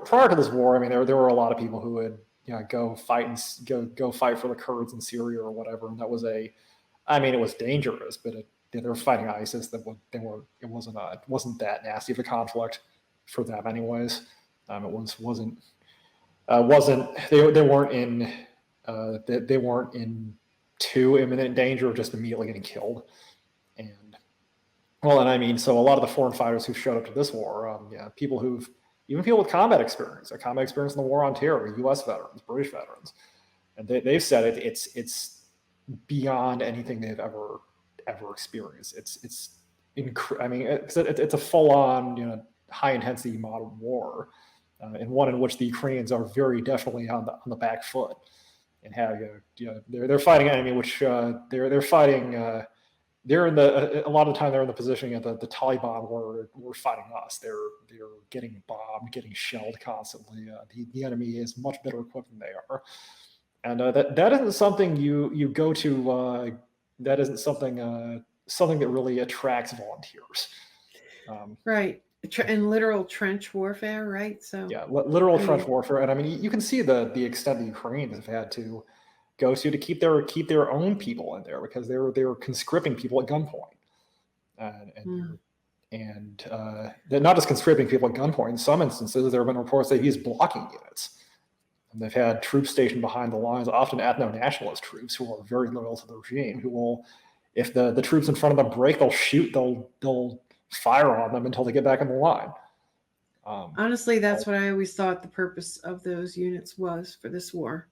prior to this war, I mean, there were a lot of people who would go fight for the Kurds in Syria or whatever, and that was it was dangerous, but they were fighting ISIS. It wasn't that nasty of a conflict for them, anyways. They weren't in too imminent danger of just immediately getting killed. And so a lot of the foreign fighters who showed up to this war, people with combat experience in the War on Terror, U.S. veterans, British veterans, and they've said it's beyond anything they've ever experienced. It's a full-on high intensity modern war, and one in which the Ukrainians are very definitely on the back foot, and have they're fighting an enemy which they're fighting. They're in a lot of the time they're in the position of the Taliban were fighting us. They're getting bombed, getting shelled constantly. The enemy is much better equipped than they are, and that isn't something you go to. That isn't something that really attracts volunteers. Right. And literal trench warfare, right? So literal trench warfare, and you can see the extent the Ukrainians have had to go to keep their own people in there, because they were conscripting people at gunpoint, and they're not just conscripting people at gunpoint. In some instances, there have been reports they've used blocking units, and they've had troops stationed behind the lines, often ethno-nationalist troops who are very loyal to the regime, who will, if the troops in front of them break, they'll shoot, they'll fire on them until they get back in the line. Honestly, that's what I always thought the purpose of those units was for this war.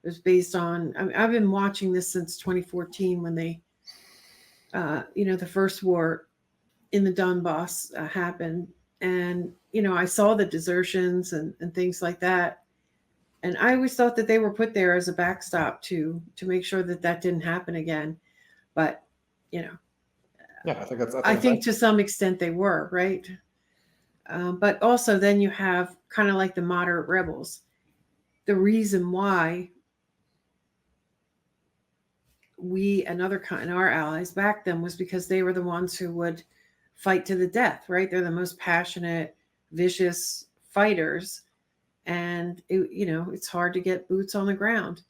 It was based on, I've been watching this since 2014 when they, the first war in the Donbass happened. And, I saw the desertions and things like that. And I always thought that they were put there as a backstop to make sure that didn't happen again. But, I think to some extent they were, right? But also then you have kind of like the moderate rebels. The reason why we and our allies backed them was because they were the ones who would fight to the death, right? They're the most passionate, vicious fighters. And, it's hard to get boots on the ground.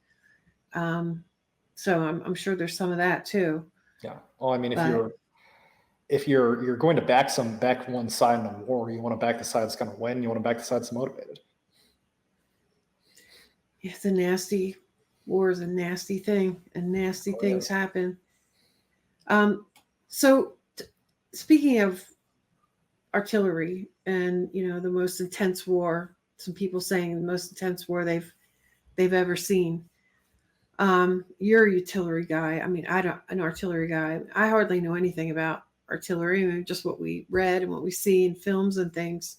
So I'm sure there's some of that too. Yeah. Well, if you're going to back one side in a war, you want to back the side that's going to win. You want to back the side that's motivated. Yeah, war is a nasty thing, and nasty things happen. So speaking of artillery and, the most intense war, some people saying the most intense war they've ever seen. You're a artillery guy. An artillery guy. I hardly know anything about artillery, just what we read and what we see in films and things.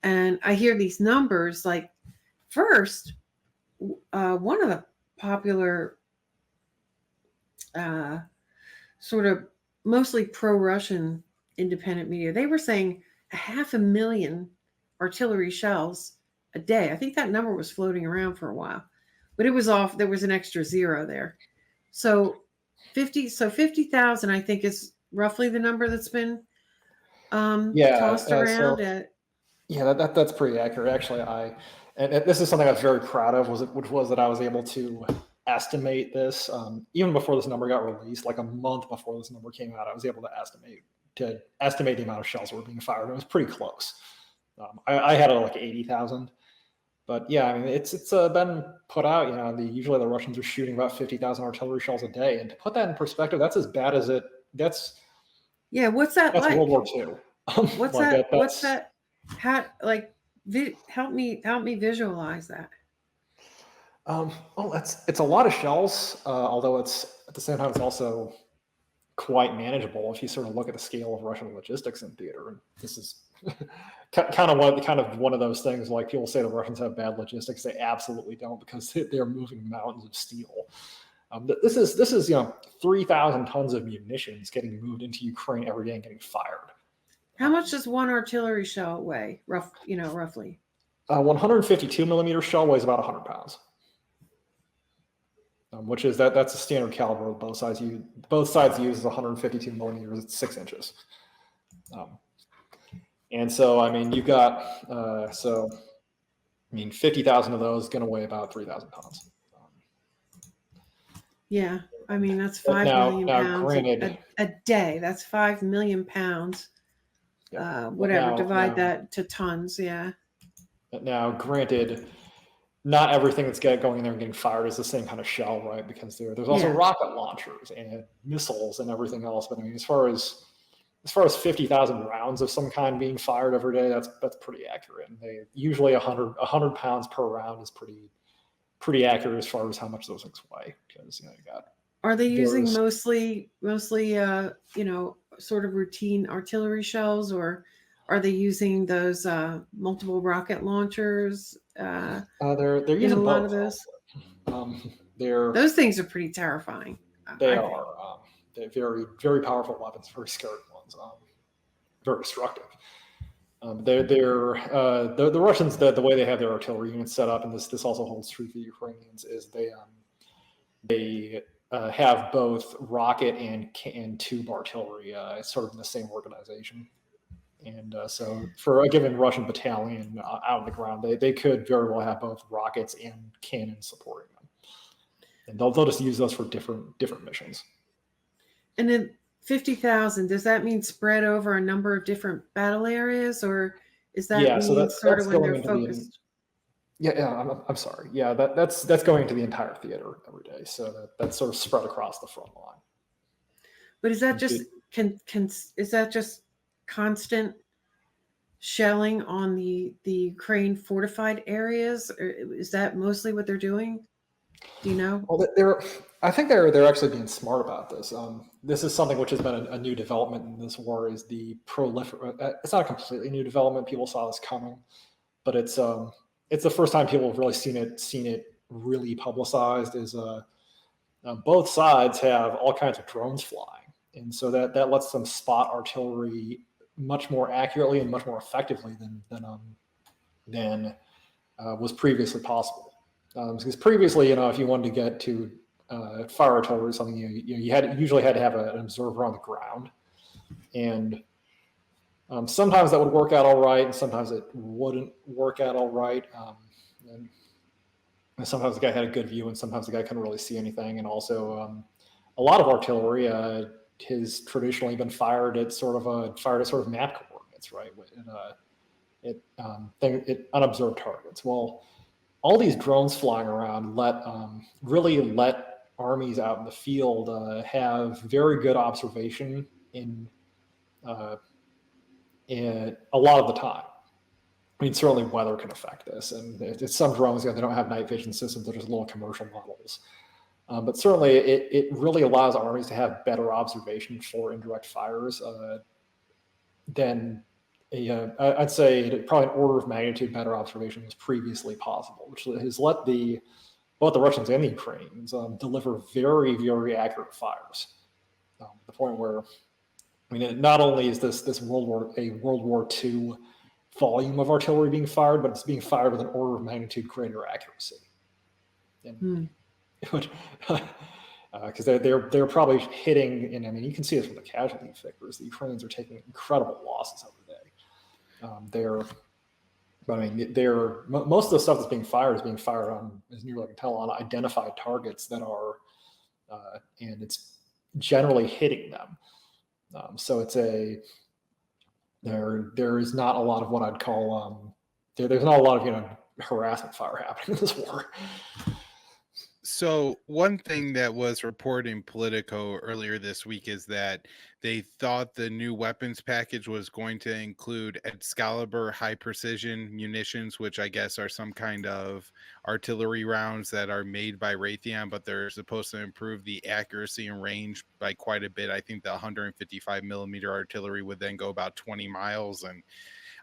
And I hear these numbers, like first, one of the popular sort of mostly pro-Russian independent media, they were saying 500,000 artillery shells a day. I think that number was floating around for a while, but it was off. There was an extra zero there. So 50,000, I think, is roughly the number that's been tossed around. That's pretty accurate. Actually, and this is something I was very proud of, which was that I was able to estimate this even before this number got released, like a month before this number came out. I was able to estimate the amount of shells that were being fired. It was pretty close. I had it like 80,000, but it's been put out. Usually the Russians are shooting about 50,000 artillery shells a day, and to put that in perspective, that's as bad as it. What's that like? World War II. What's that? What's that? How help me visualize that. It's a lot of shells. Although it's at the same time it's also quite manageable if you sort of look at the scale of Russian logistics in theater. And this is kind of one of those things. Like, people say the Russians have bad logistics. They absolutely don't, because they're moving mountains of steel. This is 3,000 tons of munitions getting moved into Ukraine every day and getting fired. How much does one artillery shell weigh, roughly? 152 millimeter shell weighs about 100 pounds, which is that's a standard caliber of both sides. Both sides use 152 millimeters. It's 6 inches. And so, I mean, you've got 50,000 of those going to weigh about 3,000 pounds. Yeah, I mean, that's 5 million pounds a day. That's 5 million pounds. Yeah. Divide that to tons. Yeah. Now, granted, not everything that's going in there and getting fired is the same kind of shell, right? Because there's also rocket launchers and missiles and everything else. But I mean, as far as 50,000 rounds of some kind being fired every day, that's pretty accurate. And they usually 100 pounds per round is pretty accurate as far as how much those things weigh. Because you got. Are they using mostly sort of routine artillery shells, or are they using those multiple rocket launchers? They're using a lot of those. Those things are pretty terrifying. They're very, very powerful weapons, very scary ones, very destructive. The Russians, the way they have their artillery units set up, and this also holds true for the Ukrainians, is they have both rocket and tube artillery sort of in the same organization. And so for a given Russian battalion out on the ground, they could very well have both rockets and cannons supporting them. And they'll just use those for different missions. And then 50,000, does that mean spread over a number of different battle areas, or is that sort of when they're focused? I'm sorry. Yeah, that's going into the entire theater every day. So that's sort of spread across the front line. But is that just is that just constant shelling on the Ukraine fortified areas, or is that mostly what they're doing? Do you know? Well, I think they're actually being smart about this. This is something which has been a new development in this war, is the it's not a completely new development. People saw this coming, but it's the first time people have really seen it really publicized. Is both sides have all kinds of drones flying, and so that lets them spot artillery much more accurately and much more effectively than was previously possible. Because previously, if you wanted to get to fire artillery or something, you usually had to have an observer on the ground, and sometimes that would work out all right, and sometimes it wouldn't work out all right. And sometimes the guy had a good view, and sometimes the guy couldn't really see anything. And also, a lot of artillery has traditionally been fired at sort of map coordinates, right? Unobserved targets. Well, all these drones flying around really let armies out in the field have very good observation in a lot of the time. I mean, certainly weather can affect this, and it's some drones, they don't have night vision systems; they're just little commercial models. But certainly, it really allows armies to have better observation for indirect fires than I'd say probably an order of magnitude better observation was previously possible, which has let both the Russians and the Ukrainians deliver very, very accurate fires. The point where, I mean, not only is this World War II volume of artillery being fired, but it's being fired with an order of magnitude greater accuracy. And because they're probably hitting, and I mean, you can see this from the casualty figures. The Ukrainians are taking incredible losses every day. Most of the stuff that's being fired is being fired on, as near as I can tell, on identified targets that are, and it's generally hitting them. So it's there is not a lot of what I'd call there's not a lot of harassment fire happening in this war. So one thing that was reported in Politico earlier this week is that they thought the new weapons package was going to include Excalibur high precision munitions, which I guess are some kind of artillery rounds that are made by Raytheon, but they're supposed to improve the accuracy and range by quite a bit. I think the 155 millimeter artillery would then go about 20 miles. And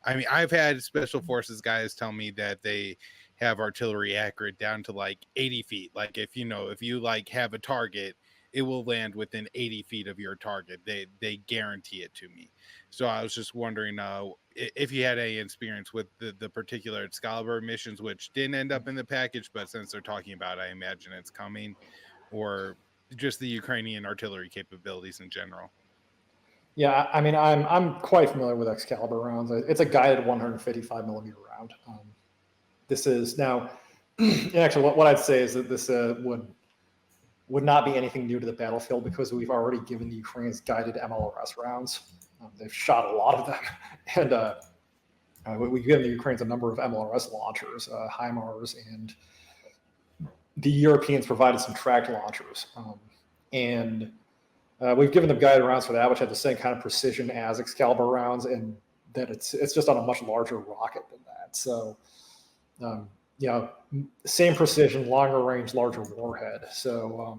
I mean, I've had special forces guys tell me that they have artillery accurate down to like 80 feet. Like if you like have a target, it will land within 80 feet of your target. They guarantee it to me. So I was just wondering if you had any experience with the particular Excalibur missions, which didn't end up in the package, but since they're talking about it, I imagine it's coming, or just the Ukrainian artillery capabilities in general. Yeah, I mean, I'm quite familiar with Excalibur rounds. It's a guided 155 millimeter round. This is now, actually, what I'd say is that this would not be anything new to the battlefield because we've already given the Ukrainians guided MLRS rounds. They've shot a lot of them, and we've given the Ukrainians a number of MLRS launchers, HIMARS, and the Europeans provided some tracked launchers. We've given them guided rounds for that, which have the same kind of precision as Excalibur rounds, and that it's just on a much larger rocket than that. So, same precision, longer range, larger warhead. So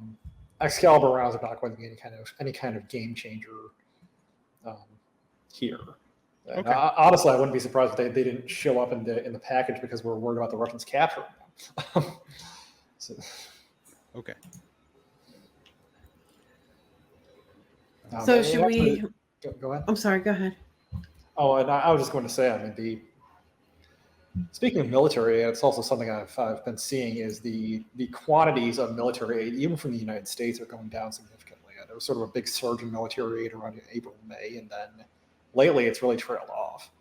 Excalibur rounds are not going to be any kind of game changer here. Okay. Honestly, I wouldn't be surprised if they didn't show up in the package because we're worried about the Russians capturing them. Okay. So should we? Go ahead. I'm sorry. Go ahead. Oh, and I was just going to say, I mean, speaking of military, it's also something I've been seeing is the quantities of military aid, even from the United States, are going down significantly. There was sort of a big surge in military aid around April, May, and then lately it's really trailed off.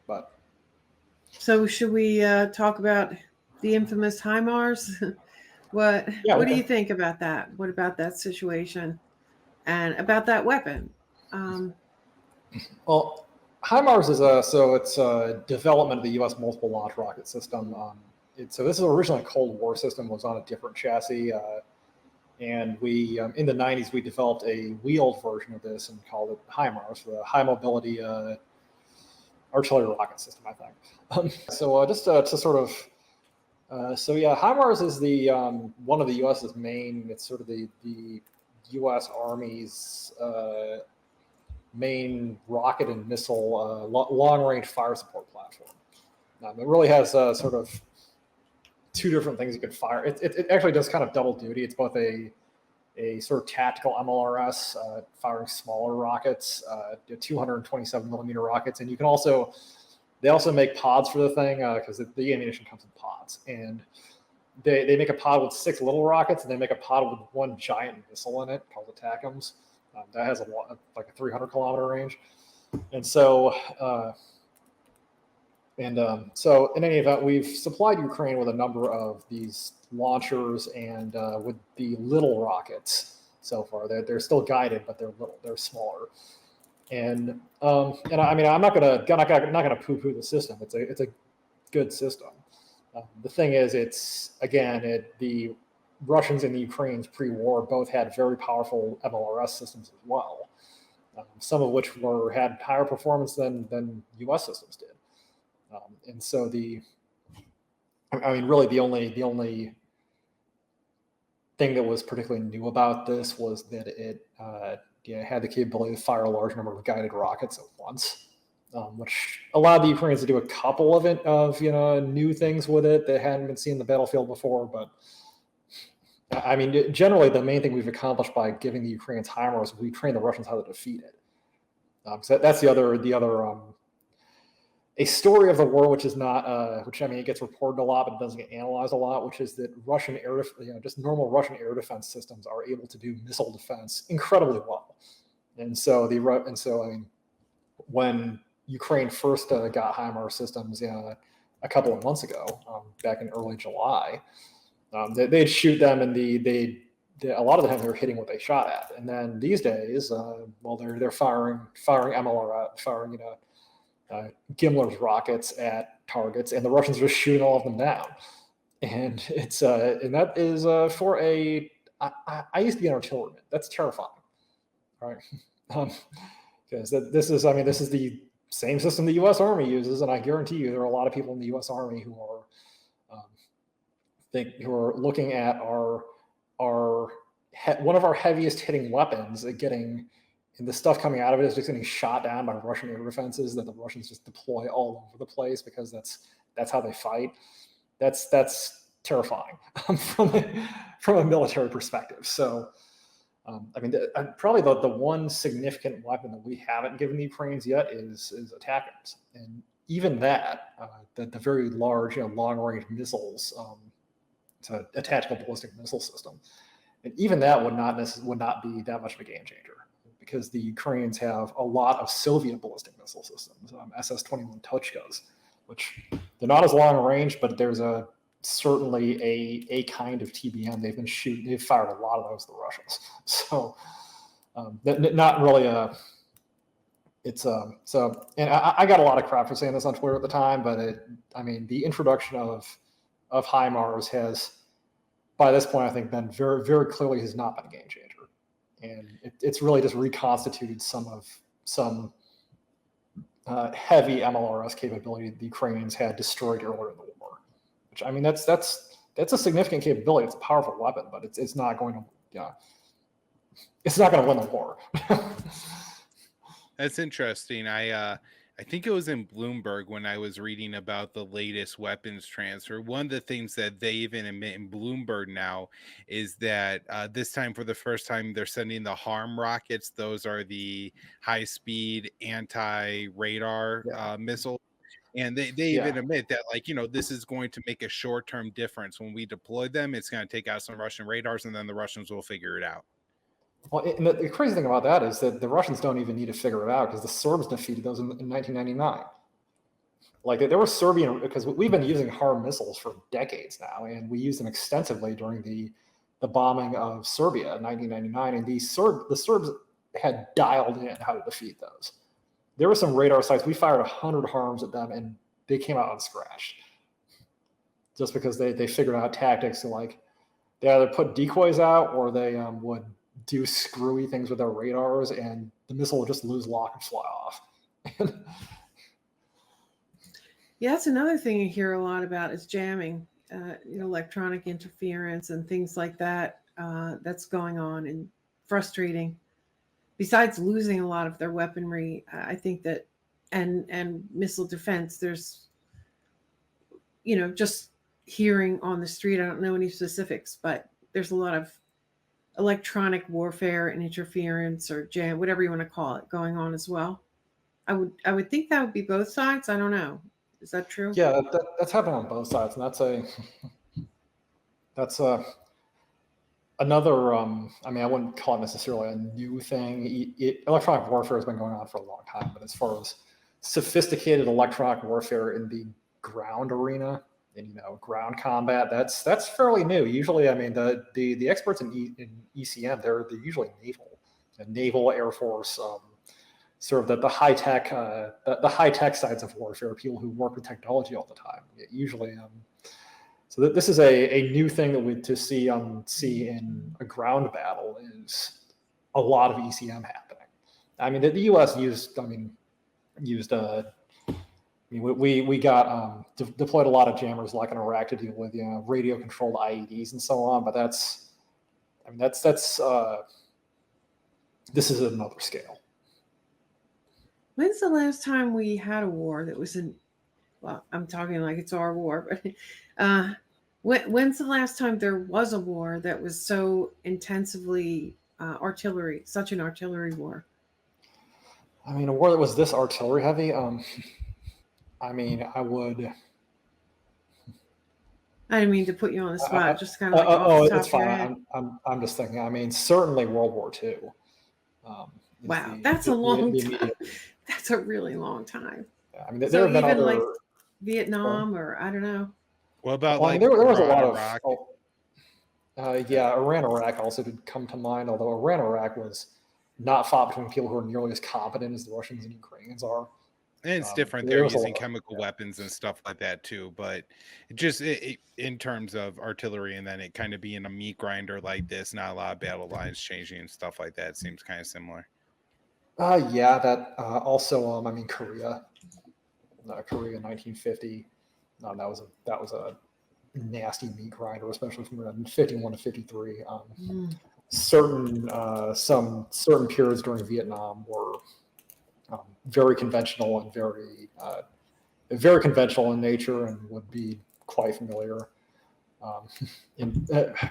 But So should we talk about the infamous HIMARS? What do you think about that? What about that situation and about that weapon? Well, HIMARS is it's a development of the U.S. multiple launch rocket system. So this is originally a Cold War system, was on a different chassis, and we in the 90s we developed a wheeled version of this and called it HIMARS, the High Mobility Artillery Rocket System, I think. Just to sort of. HIMARS is the one of the U.S.'s main. It's sort of the U.S. Army's main rocket and missile long-range fire support platform. It really has sort of two different things you can fire. It actually does kind of double duty. It's both a sort of tactical MLRS, firing smaller rockets, 227 millimeter rockets, and you can also. They also make pods for the thing because the ammunition comes in pods, and they make a pod with 6 little rockets, and they make a pod with one giant missile in it called the TACMs. That has like a 300 kilometer range, and so in any event, we've supplied Ukraine with a number of these launchers and with the little rockets so far. They're still guided, but they're little, they're smaller. And I mean, I'm not gonna poo-poo the system. It's a good system. The thing is, the Russians and the Ukrainians pre-war both had very powerful MLRS systems as well, some of which had higher performance than U.S. systems did. And so really the only thing that was particularly new about this was that it had the capability to fire a large number of guided rockets at once, which allowed the Ukrainians to do a couple of new things with it that hadn't been seen in the battlefield before. But I mean, generally, the main thing we've accomplished by giving the Ukrainians HIMARS is we train the Russians how to defeat it. So that's the other a story of the war, which is not, which I mean, it gets reported a lot, but it doesn't get analyzed a lot, which is that just normal Russian air defense systems are able to do missile defense incredibly well. And so I mean, when Ukraine first got HIMARS systems, a couple of months ago, back in early July, they'd shoot them, and a lot of the time they were hitting what they shot at. And then these days, they're firing MLR, firing Gimler's rockets at targets, and the Russians are just shooting all of them down. and it's and that is for a. I used to be an artilleryman. That's terrifying, right? Because this is, I mean, this is the same system the U.S. Army uses, and I guarantee you there are a lot of people in the U.S. Army who are looking at one of our heaviest hitting weapons, getting, and the stuff coming out of it is just getting shot down by Russian air defenses that the Russians just deploy all over the place because that's how they fight. That's terrifying from a military perspective. So, I mean, probably the one significant weapon that we haven't given the Ukrainians yet is attackers, and even that, the very large, long-range missiles, it's a tactical ballistic missile system, and even that would not be that much of a game changer because the Ukrainians have a lot of Soviet ballistic missile systems, SS-21 Tochkas, which they're not as long range, but there's certainly a kind of TBM they've fired a lot of those, the Russians. So not really and I got a lot of crap for saying this on Twitter at the time, but I mean, the introduction of HIMARS has, by this point, I think been very, very clearly has not been a game changer. And it's really just reconstituted some heavy MLRS capability that the Ukrainians had destroyed earlier in the war. Which, I mean, that's a significant capability. It's a powerful weapon, but it's not going to win the war. That's interesting. I think it was in Bloomberg when I was reading about the latest weapons transfer. One of the things that they even admit in Bloomberg now is that this time, for the first time, they're sending the HARM rockets. Those are the high-speed anti-radar missiles. And they even admit that, like, this is going to make a short-term difference. When we deploy them, it's going to take out some Russian radars, and then the Russians will figure it out. Well, and the crazy thing about that is that the Russians don't even need to figure it out because the Serbs defeated those in 1999. Like, there were Serbian, because we've been using HARM missiles for decades now, and we used them extensively during the bombing of Serbia in 1999, and the Serbs had dialed in how to defeat those. There were some radar sites. We fired 100 HARMs at them, and they came out unscratched. Just because they figured out tactics to, like, they either put decoys out or they would do screwy things with their radars, and the missile will just lose lock and fly off. Yeah, that's another thing you hear a lot about is jamming, electronic interference and things like that. That's going on and frustrating. Besides losing a lot of their weaponry, I think that, and missile defense, there's, just hearing on the street, I don't know any specifics, but there's a lot of electronic warfare and interference or jam, whatever you want to call it, going on as well. I would think that would be both sides. I don't know. Is that true? Yeah, that's happening on both sides, and that's another. I mean, I wouldn't call it necessarily a new thing. Electronic warfare has been going on for a long time, but as far as sophisticated electronic warfare in the ground arena, and ground combat, that's fairly new. Usually, I mean, the experts in ECM, they're usually naval, Air Force, sort of the high tech, the high tech sides of warfare, people who work with technology all the time. Usually, so this is a new thing that we to see in a ground battle is a lot of ECM happening. I mean, the U.S. We got deployed a lot of jammers like in Iraq to deal with radio controlled IEDs and so on, but that's this is another scale. When's the last time we had a war that was I'm talking like it's our war, but when's the last time there was a war that was so intensively such an artillery war? I mean, a war that was this artillery heavy. I mean, I didn't mean to put you on the spot. Just kind of like it's fine. I'm just thinking. I mean, certainly World War II. Wow, that's a long time. That's a really long time. Yeah, I mean, there have been other, like Vietnam, or I don't know. What about there was a lot Iraq? Iran, Iraq also did come to mind. Although Iran, Iraq was not fought between people who are nearly as competent as the Russians and Ukrainians are. And it's different. There They're was a using lot, chemical yeah. weapons and stuff like that too. But just in terms of artillery, and then it kind of being a meat grinder like this, not a lot of battle lines changing and stuff like that seems kind of similar. Yeah, that also, I mean, Korea 1950. That was a nasty meat grinder, especially from 51 to 53. Certain periods during Vietnam were very conventional and very conventional in nature, and would be quite familiar.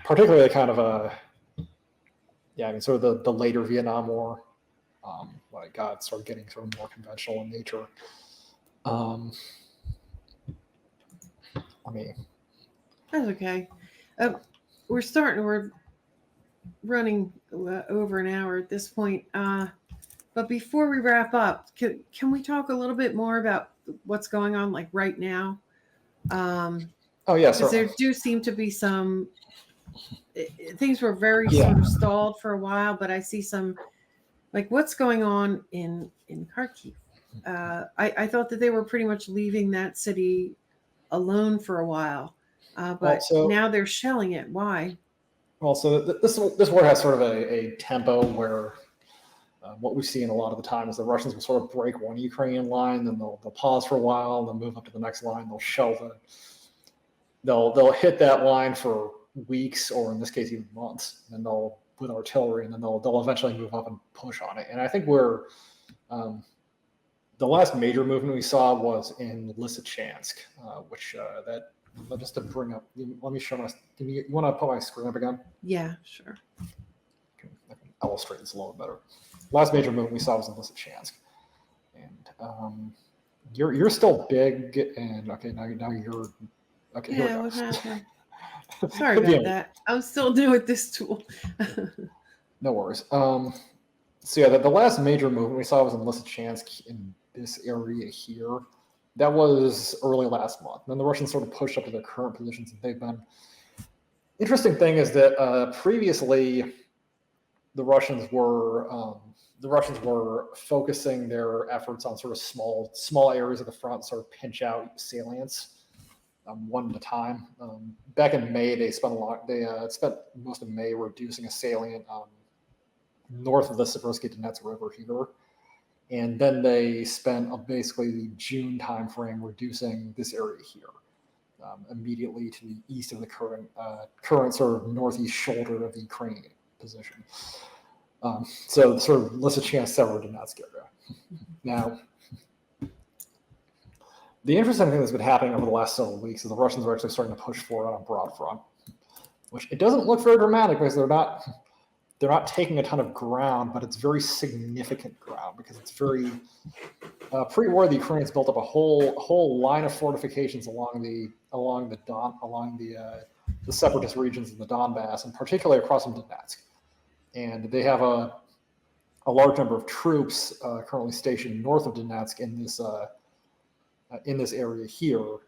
Particularly kind of I mean, sort of the later Vietnam War, like God started getting sort of more conventional in nature. Let me. That's okay. We're running over an hour at this point. But before we wrap up, can we talk a little bit more about what's going on like right now? Oh yeah, Because there do seem to be some things were very sort of stalled for a while, but I see some like what's going on in Kharkiv. I thought that they were pretty much leaving that city alone for a while, but now they're shelling it. Why? Well, so this war has sort of a tempo where what we see in a lot of the time is the Russians will sort of break one Ukrainian line, then they'll pause for a while, they'll move up to the next line, they'll shell they'll hit that line for weeks, or in this case even months, and they'll with artillery, and then they'll eventually move up and push on it. And I think the last major movement we saw was in Lysychansk, which just to bring up. Let me show my. You want to put my screen up again? Yeah, sure. I can illustrate this a little better. Last major movement we saw was in Lysychansk, and you're still big, and okay, now you're okay. Yeah, what happened? Sorry about that. I'm still new with this tool. No worries. So yeah, the last major movement we saw was in Lysychansk in this area here. That was early last month. And then the Russians sort of pushed up to their current positions, and they've been. Interesting thing is that previously the Russians were focusing their efforts on sort of small areas of the front, sort of pinch out salients. One at a time. Back in May, they spent spent most of May reducing a salient north of the Seversky Donetsk River here, and then they spent basically the June timeframe reducing this area here, immediately to the east of the current sort of northeast shoulder of the Ukrainian position. So sort of Lysychansk, Severodonetsk area. Now, the interesting thing that's been happening over the last several weeks is the Russians are actually starting to push forward on a broad front, which it doesn't look very dramatic because they're not taking a ton of ground, but it's very significant ground because it's very pre-war. The Ukrainians built up a whole line of fortifications along the separatist regions of the Donbass, and particularly across from Donetsk, and they have a large number of troops currently stationed north of Donetsk in this area here.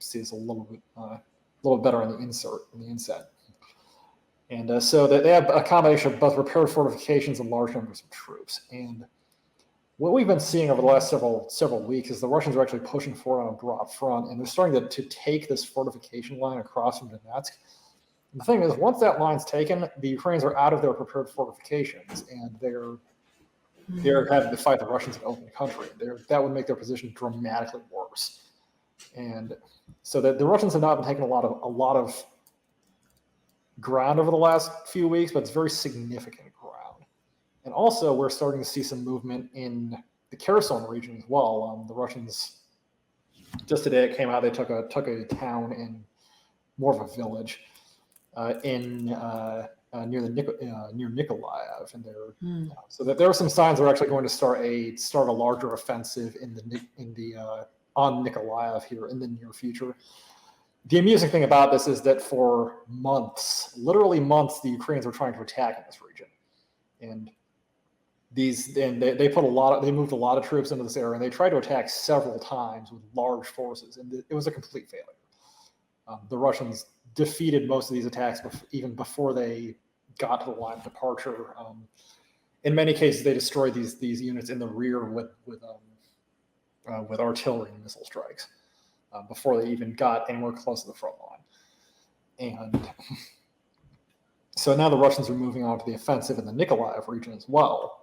See this a little bit better in the inset. And so they have a combination of both repaired fortifications and large numbers of troops. And what we've been seeing over the last several weeks is the Russians are actually pushing forward on a broad front, and they're starting to take this fortification line across from Donetsk. And the thing is, once that line's taken, the Ukrainians are out of their prepared fortifications, and they're having to fight the Russians in open country. That would make their position dramatically worse. And so the Russians have not been taking a lot of ground over the last few weeks, but it's very significant ground. And also, we're starting to see some movement in the Kherson region as well. The Russians, just today it came out, they took a town in more of a village near Nikolaev, and so that there are some signs they're actually going to start a larger offensive on Nikolaev here in the near future. The amusing thing about this is that for months, literally months, the Ukrainians were trying to attack in this region, and they moved a lot of troops into this area, and they tried to attack several times with large forces, and it was a complete failure. The Russians defeated most of these attacks even before they got to the line of departure. In many cases, they destroyed these units in the rear with with artillery and missile strikes before they even got anywhere close to the front line. And so now the Russians are moving on to the offensive in the Nikolaev region as well.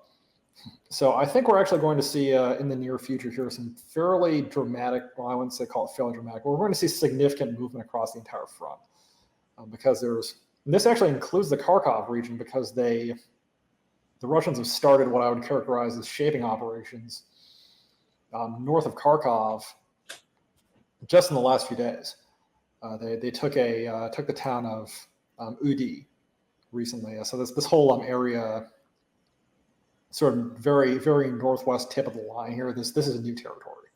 So I think we're actually going to see in the near future here some fairly dramatic, well, I wouldn't say call it fairly dramatic, but we're going to see significant movement across the entire front because and this actually includes the Kharkov region because the Russians have started what I would characterize as shaping operations north of Kharkov just in the last few days. They took the town of Udi recently. So this whole area, sort of very, very northwest tip of the line here, this is a new territory.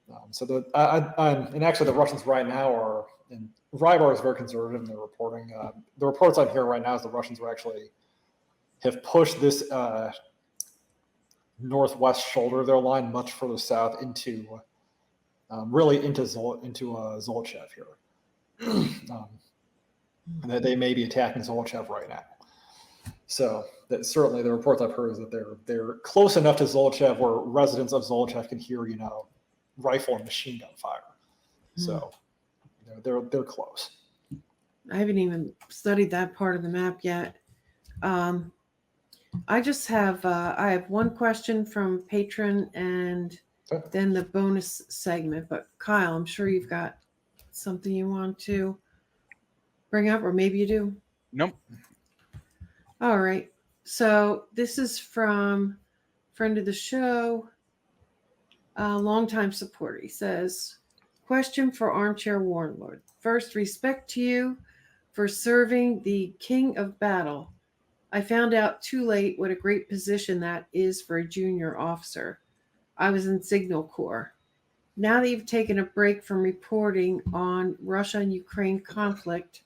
And actually the Russians right now are, and Rybar is very conservative in their reporting. The reports I'm hearing right now is the Russians have pushed this northwest shoulder of their line much further south into Zolochev here. And that they may be attacking Zolochev right now. So that certainly the reports I've heard is that they're close enough to Zolochev where residents of Zolochev can hear, rifle and machine gun fire. So they're close. I haven't even studied that part of the map yet. I just have I have one question from patron and then the bonus segment. But Kyle, I'm sure you've got something you want to bring up, or maybe you do. Nope. All right. So this is from friend of the show, longtime supporter. He says, question for Armchair Warlord. First, respect to you for serving the king of battle. I found out too late what a great position that is for a junior officer. I was in Signal Corps. Now that you've taken a break from reporting on Russia and Ukraine conflict,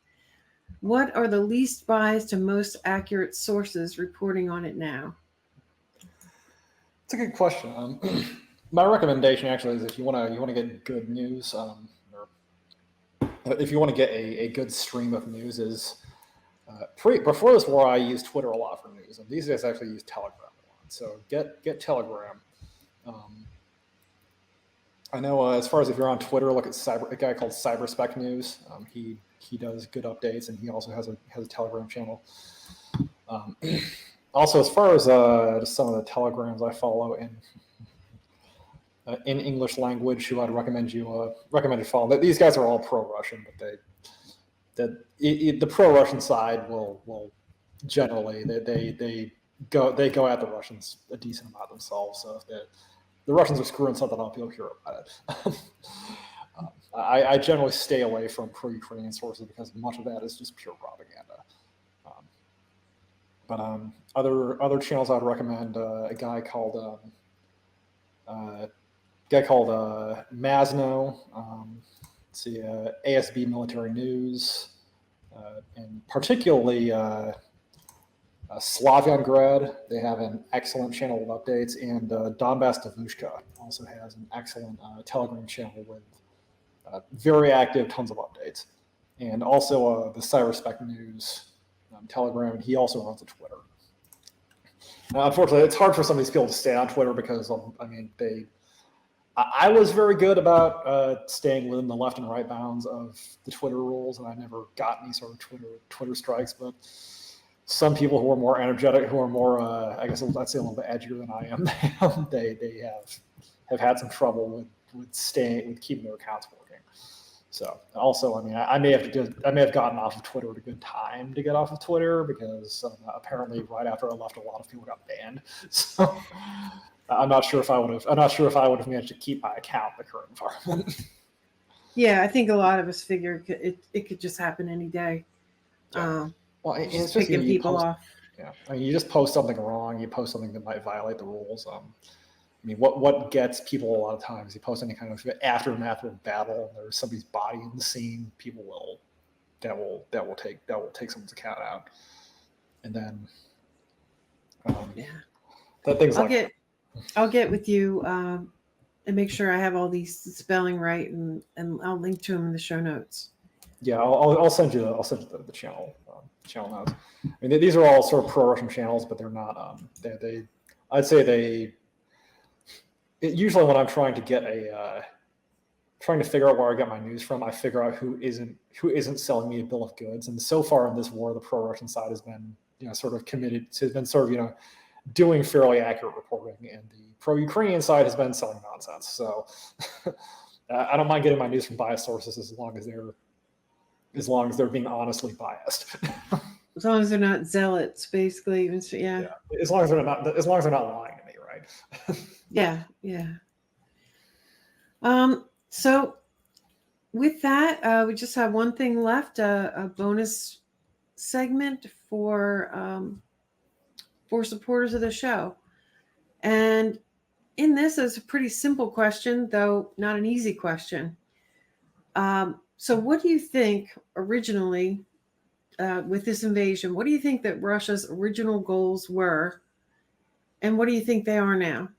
what are the least biased and most accurate sources reporting on it now? It's a good question. My recommendation actually is if you want to get good news, or if you want to get a good stream of news, is before this war I used Twitter a lot for news, and these days I actually use Telegram a lot. So get Telegram. I know as far as if you're on Twitter, look at a guy called Cyberspec News. He does good updates, and he also has a Telegram channel. Also, as far as just some of the Telegrams I follow in English language, who I'd recommend you follow. These guys are all pro-Russian, but the pro-Russian side will generally they go at the Russians a decent amount themselves. So if the Russians are screwing something up, you'll hear about it. I generally stay away from pro-Ukrainian sources because much of that is just pure propaganda. But other channels I'd recommend, a guy called Masno, ASB Military News, and particularly Slavyangrad. They have an excellent channel with updates, and Donbass Davushka also has an excellent Telegram channel with very active, tons of updates. And also the Cyberspec News Telegram, and he also runs a Twitter. Now, unfortunately, it's hard for some of these people to stay on Twitter because, I was very good about staying within the left and right bounds of the Twitter rules, and I never got any sort of Twitter strikes. But some people who are more energetic, who are more, I guess, let's say a little bit edgier than I am, they have had some trouble with keeping their accounts working. So also, I may have gotten off of Twitter at a good time to get off of Twitter because apparently right after I left, a lot of people got banned. So I'm not sure if I would have managed to keep my account in the current environment. Yeah, I think a lot of us figure it could just happen any day. Yeah. Well, it's just picking people off. Yeah, you just post something wrong. You post something that might violate the rules. What gets people a lot of times? You post any kind of aftermath of battle, and there's somebody's body in the scene. People will take someone's account out, and then that things I'll get with you and make sure I have all these spelling right, and I'll link to them in the show notes. Yeah, I'll send you the channel notes. These are all sort of pro-Russian channels, but they're not. I'd say usually when I'm trying to figure out where I get my news from, I figure out who isn't selling me a bill of goods. And so far in this war, the pro-Russian side has been, sort of committed to, doing fairly accurate reporting, and the pro-Ukrainian side has been selling nonsense. So I don't mind getting my news from biased sources as long as they're being honestly biased. As long as they're not zealots, basically. Yeah. As long as they're not lying to me, right? Yeah. So with that, we just have one thing left, a bonus segment for supporters of the show. And in this is a pretty simple question, though not an easy question. So what do you think originally, with this invasion, what do you think that Russia's original goals were? And what do you think they are now?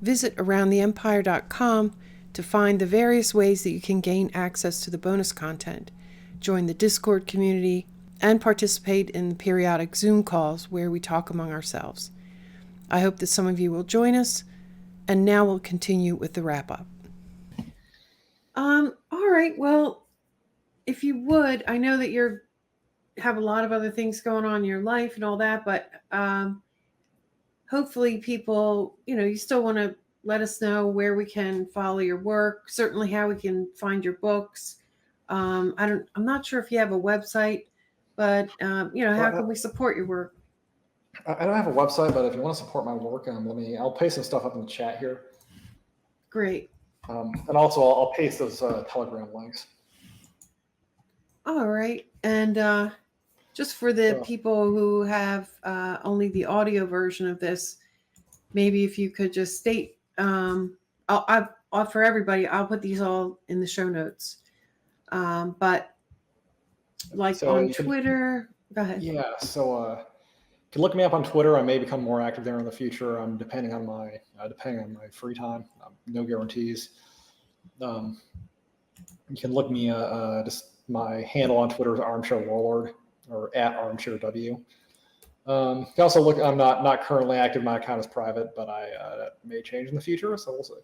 Visit aroundtheempire.com to find the various ways that you can gain access to the bonus content, join the Discord community, and participate in the periodic Zoom calls where we talk among ourselves. I hope that some of you will join us, and now we'll continue with the wrap-up. All right, well, if you would, I know that you have a lot of other things going on in your life and all that, but hopefully people, you still want to let us know where we can follow your work, certainly how we can find your books. I'm not sure if you have a website, but how can we support your work? I don't have a website, but if you want to support my work, I'll paste some stuff up in the chat here. Great. And also I'll paste those Telegram links. All right. And just for the people who have only the audio version of this, maybe if you could just state, for everybody, I'll put these all in the show notes. But like on Twitter, go ahead. Yeah. So you can look me up on Twitter. I may become more active there in the future. Depending on my free time. No guarantees. You can look me just my handle on Twitter is Armchair Warlord, or @Armchair W. You can also look. I'm not currently active. My account is private, but that may change in the future. So we'll see.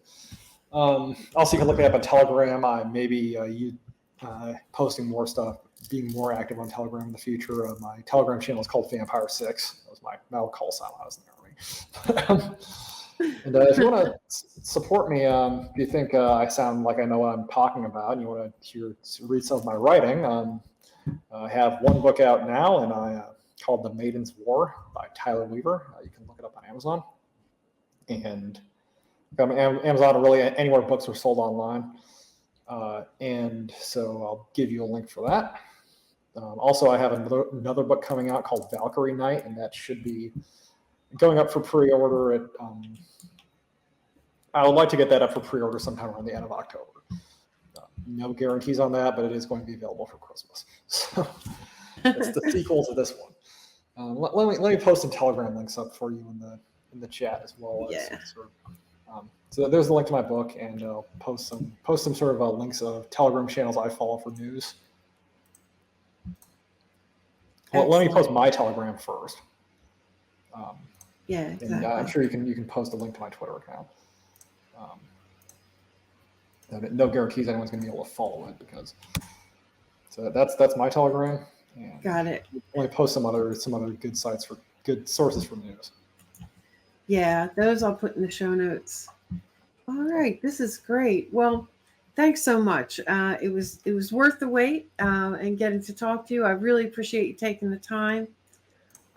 Also, you can look me up on Telegram. I may be posting more stuff, being more active on Telegram in the future. My Telegram channel is called Vampire 6. That was my call sign when I was in the army. And if you want to support me, if you think I sound like I know what I'm talking about, and you want to read some of my writing, I have one book out now, and called The Maiden's War by Tyler Weaver. You can look it up on Amazon. And Amazon, or really anywhere books are sold online. And so I'll give you a link for that. Also, I have another book coming out called Valkyrie Night, and that should be going up for pre-order. I would like to get that up for pre-order sometime around the end of October. No guarantees on that, but it is going to be available for Christmas. So it's the sequel to this one. Let me post some Telegram links up for you in the chat as well. Yeah. So there's the link to my book, and I'll post some sort of links of Telegram channels I follow for news. Well, let me post my Telegram first. Yeah, exactly. And I'm sure you can post a link to my Twitter account. No guarantees anyone's going to be able to follow it, because so that's my Telegram. And got it. Let me post some other good sites for good sources for news. Yeah, those I'll put in the show notes. All right, this is great. Well, thanks so much. It was worth the wait and getting to talk to you. I really appreciate you taking the time,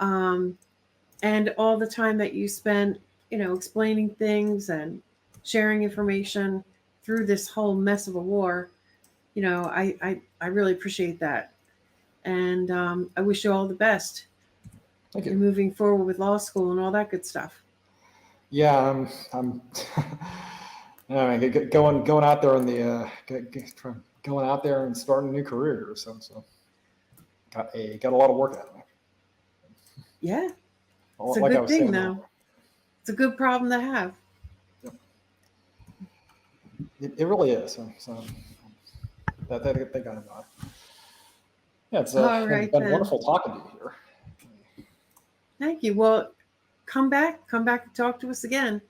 and all the time that you spent, explaining things and sharing information through this whole mess of a war. I really appreciate that, and I wish you all the best. Thank you. In moving forward with law school and all that good stuff. Yeah, I'm going out there in going out there and starting a new career. So got a lot of work ahead of me. Yeah, it's a good thing, though. It's a good problem to have. Yep. It really is. So that they got it. Yeah, it's been wonderful talking to you here. Thank you. Well, come back and talk to us again.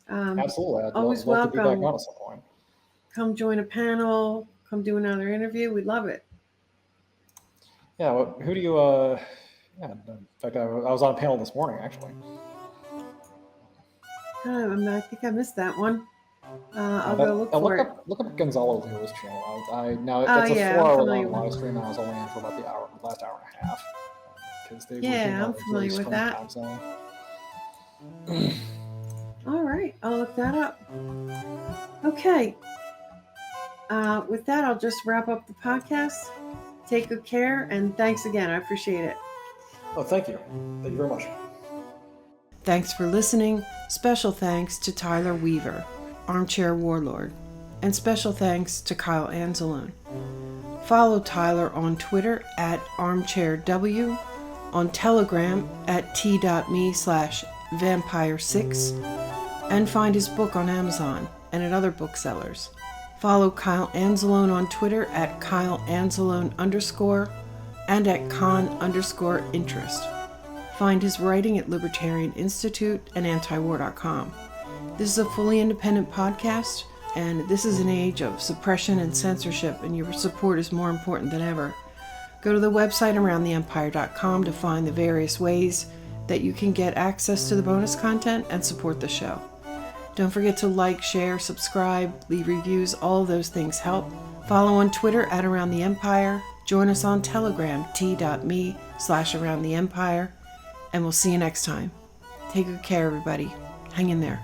Absolutely. I'd Always love to be back welcome. on at some point. Come join a panel. Come do another interview. We'd love it. Yeah. Well, who do you? Yeah. In fact, I was on a panel this morning actually. I think I missed that one. I'll go look for it. Look up Gonzalo Leo's channel. Now Oh, it's a yeah, I'm 4-hour familiar long with live stream, and I was only in for about the last hour and a half because they were Yeah, doing I'm a really familiar with strange that. time zone. All right, I'll look that up. Okay. With that, I'll just wrap up the podcast. Take good care, and thanks again. I appreciate it. Oh, thank you. Thank you very much. Thanks for listening. Special thanks to Tyler Weaver, Armchair Warlord, and special thanks to Kyle Anzalone. Follow Tyler on Twitter at ArmchairW, on Telegram at t.me/vampire6, and find his book on Amazon and at other booksellers. Follow Kyle Anzalone on Twitter at KyleAnzalone_ and at con_interest. Find his writing at Libertarian Institute and antiwar.com. This is a fully independent podcast, and this is an age of suppression and censorship, and your support is more important than ever. Go to the website aroundtheempire.com to find the various ways that you can get access to the bonus content and support the show. Don't forget to like, share, subscribe, leave reviews. All of those things help. Follow on Twitter at Around the Empire. Join us on Telegram, t.me/AroundTheEmpire. And we'll see you next time. Take good care, everybody. Hang in there.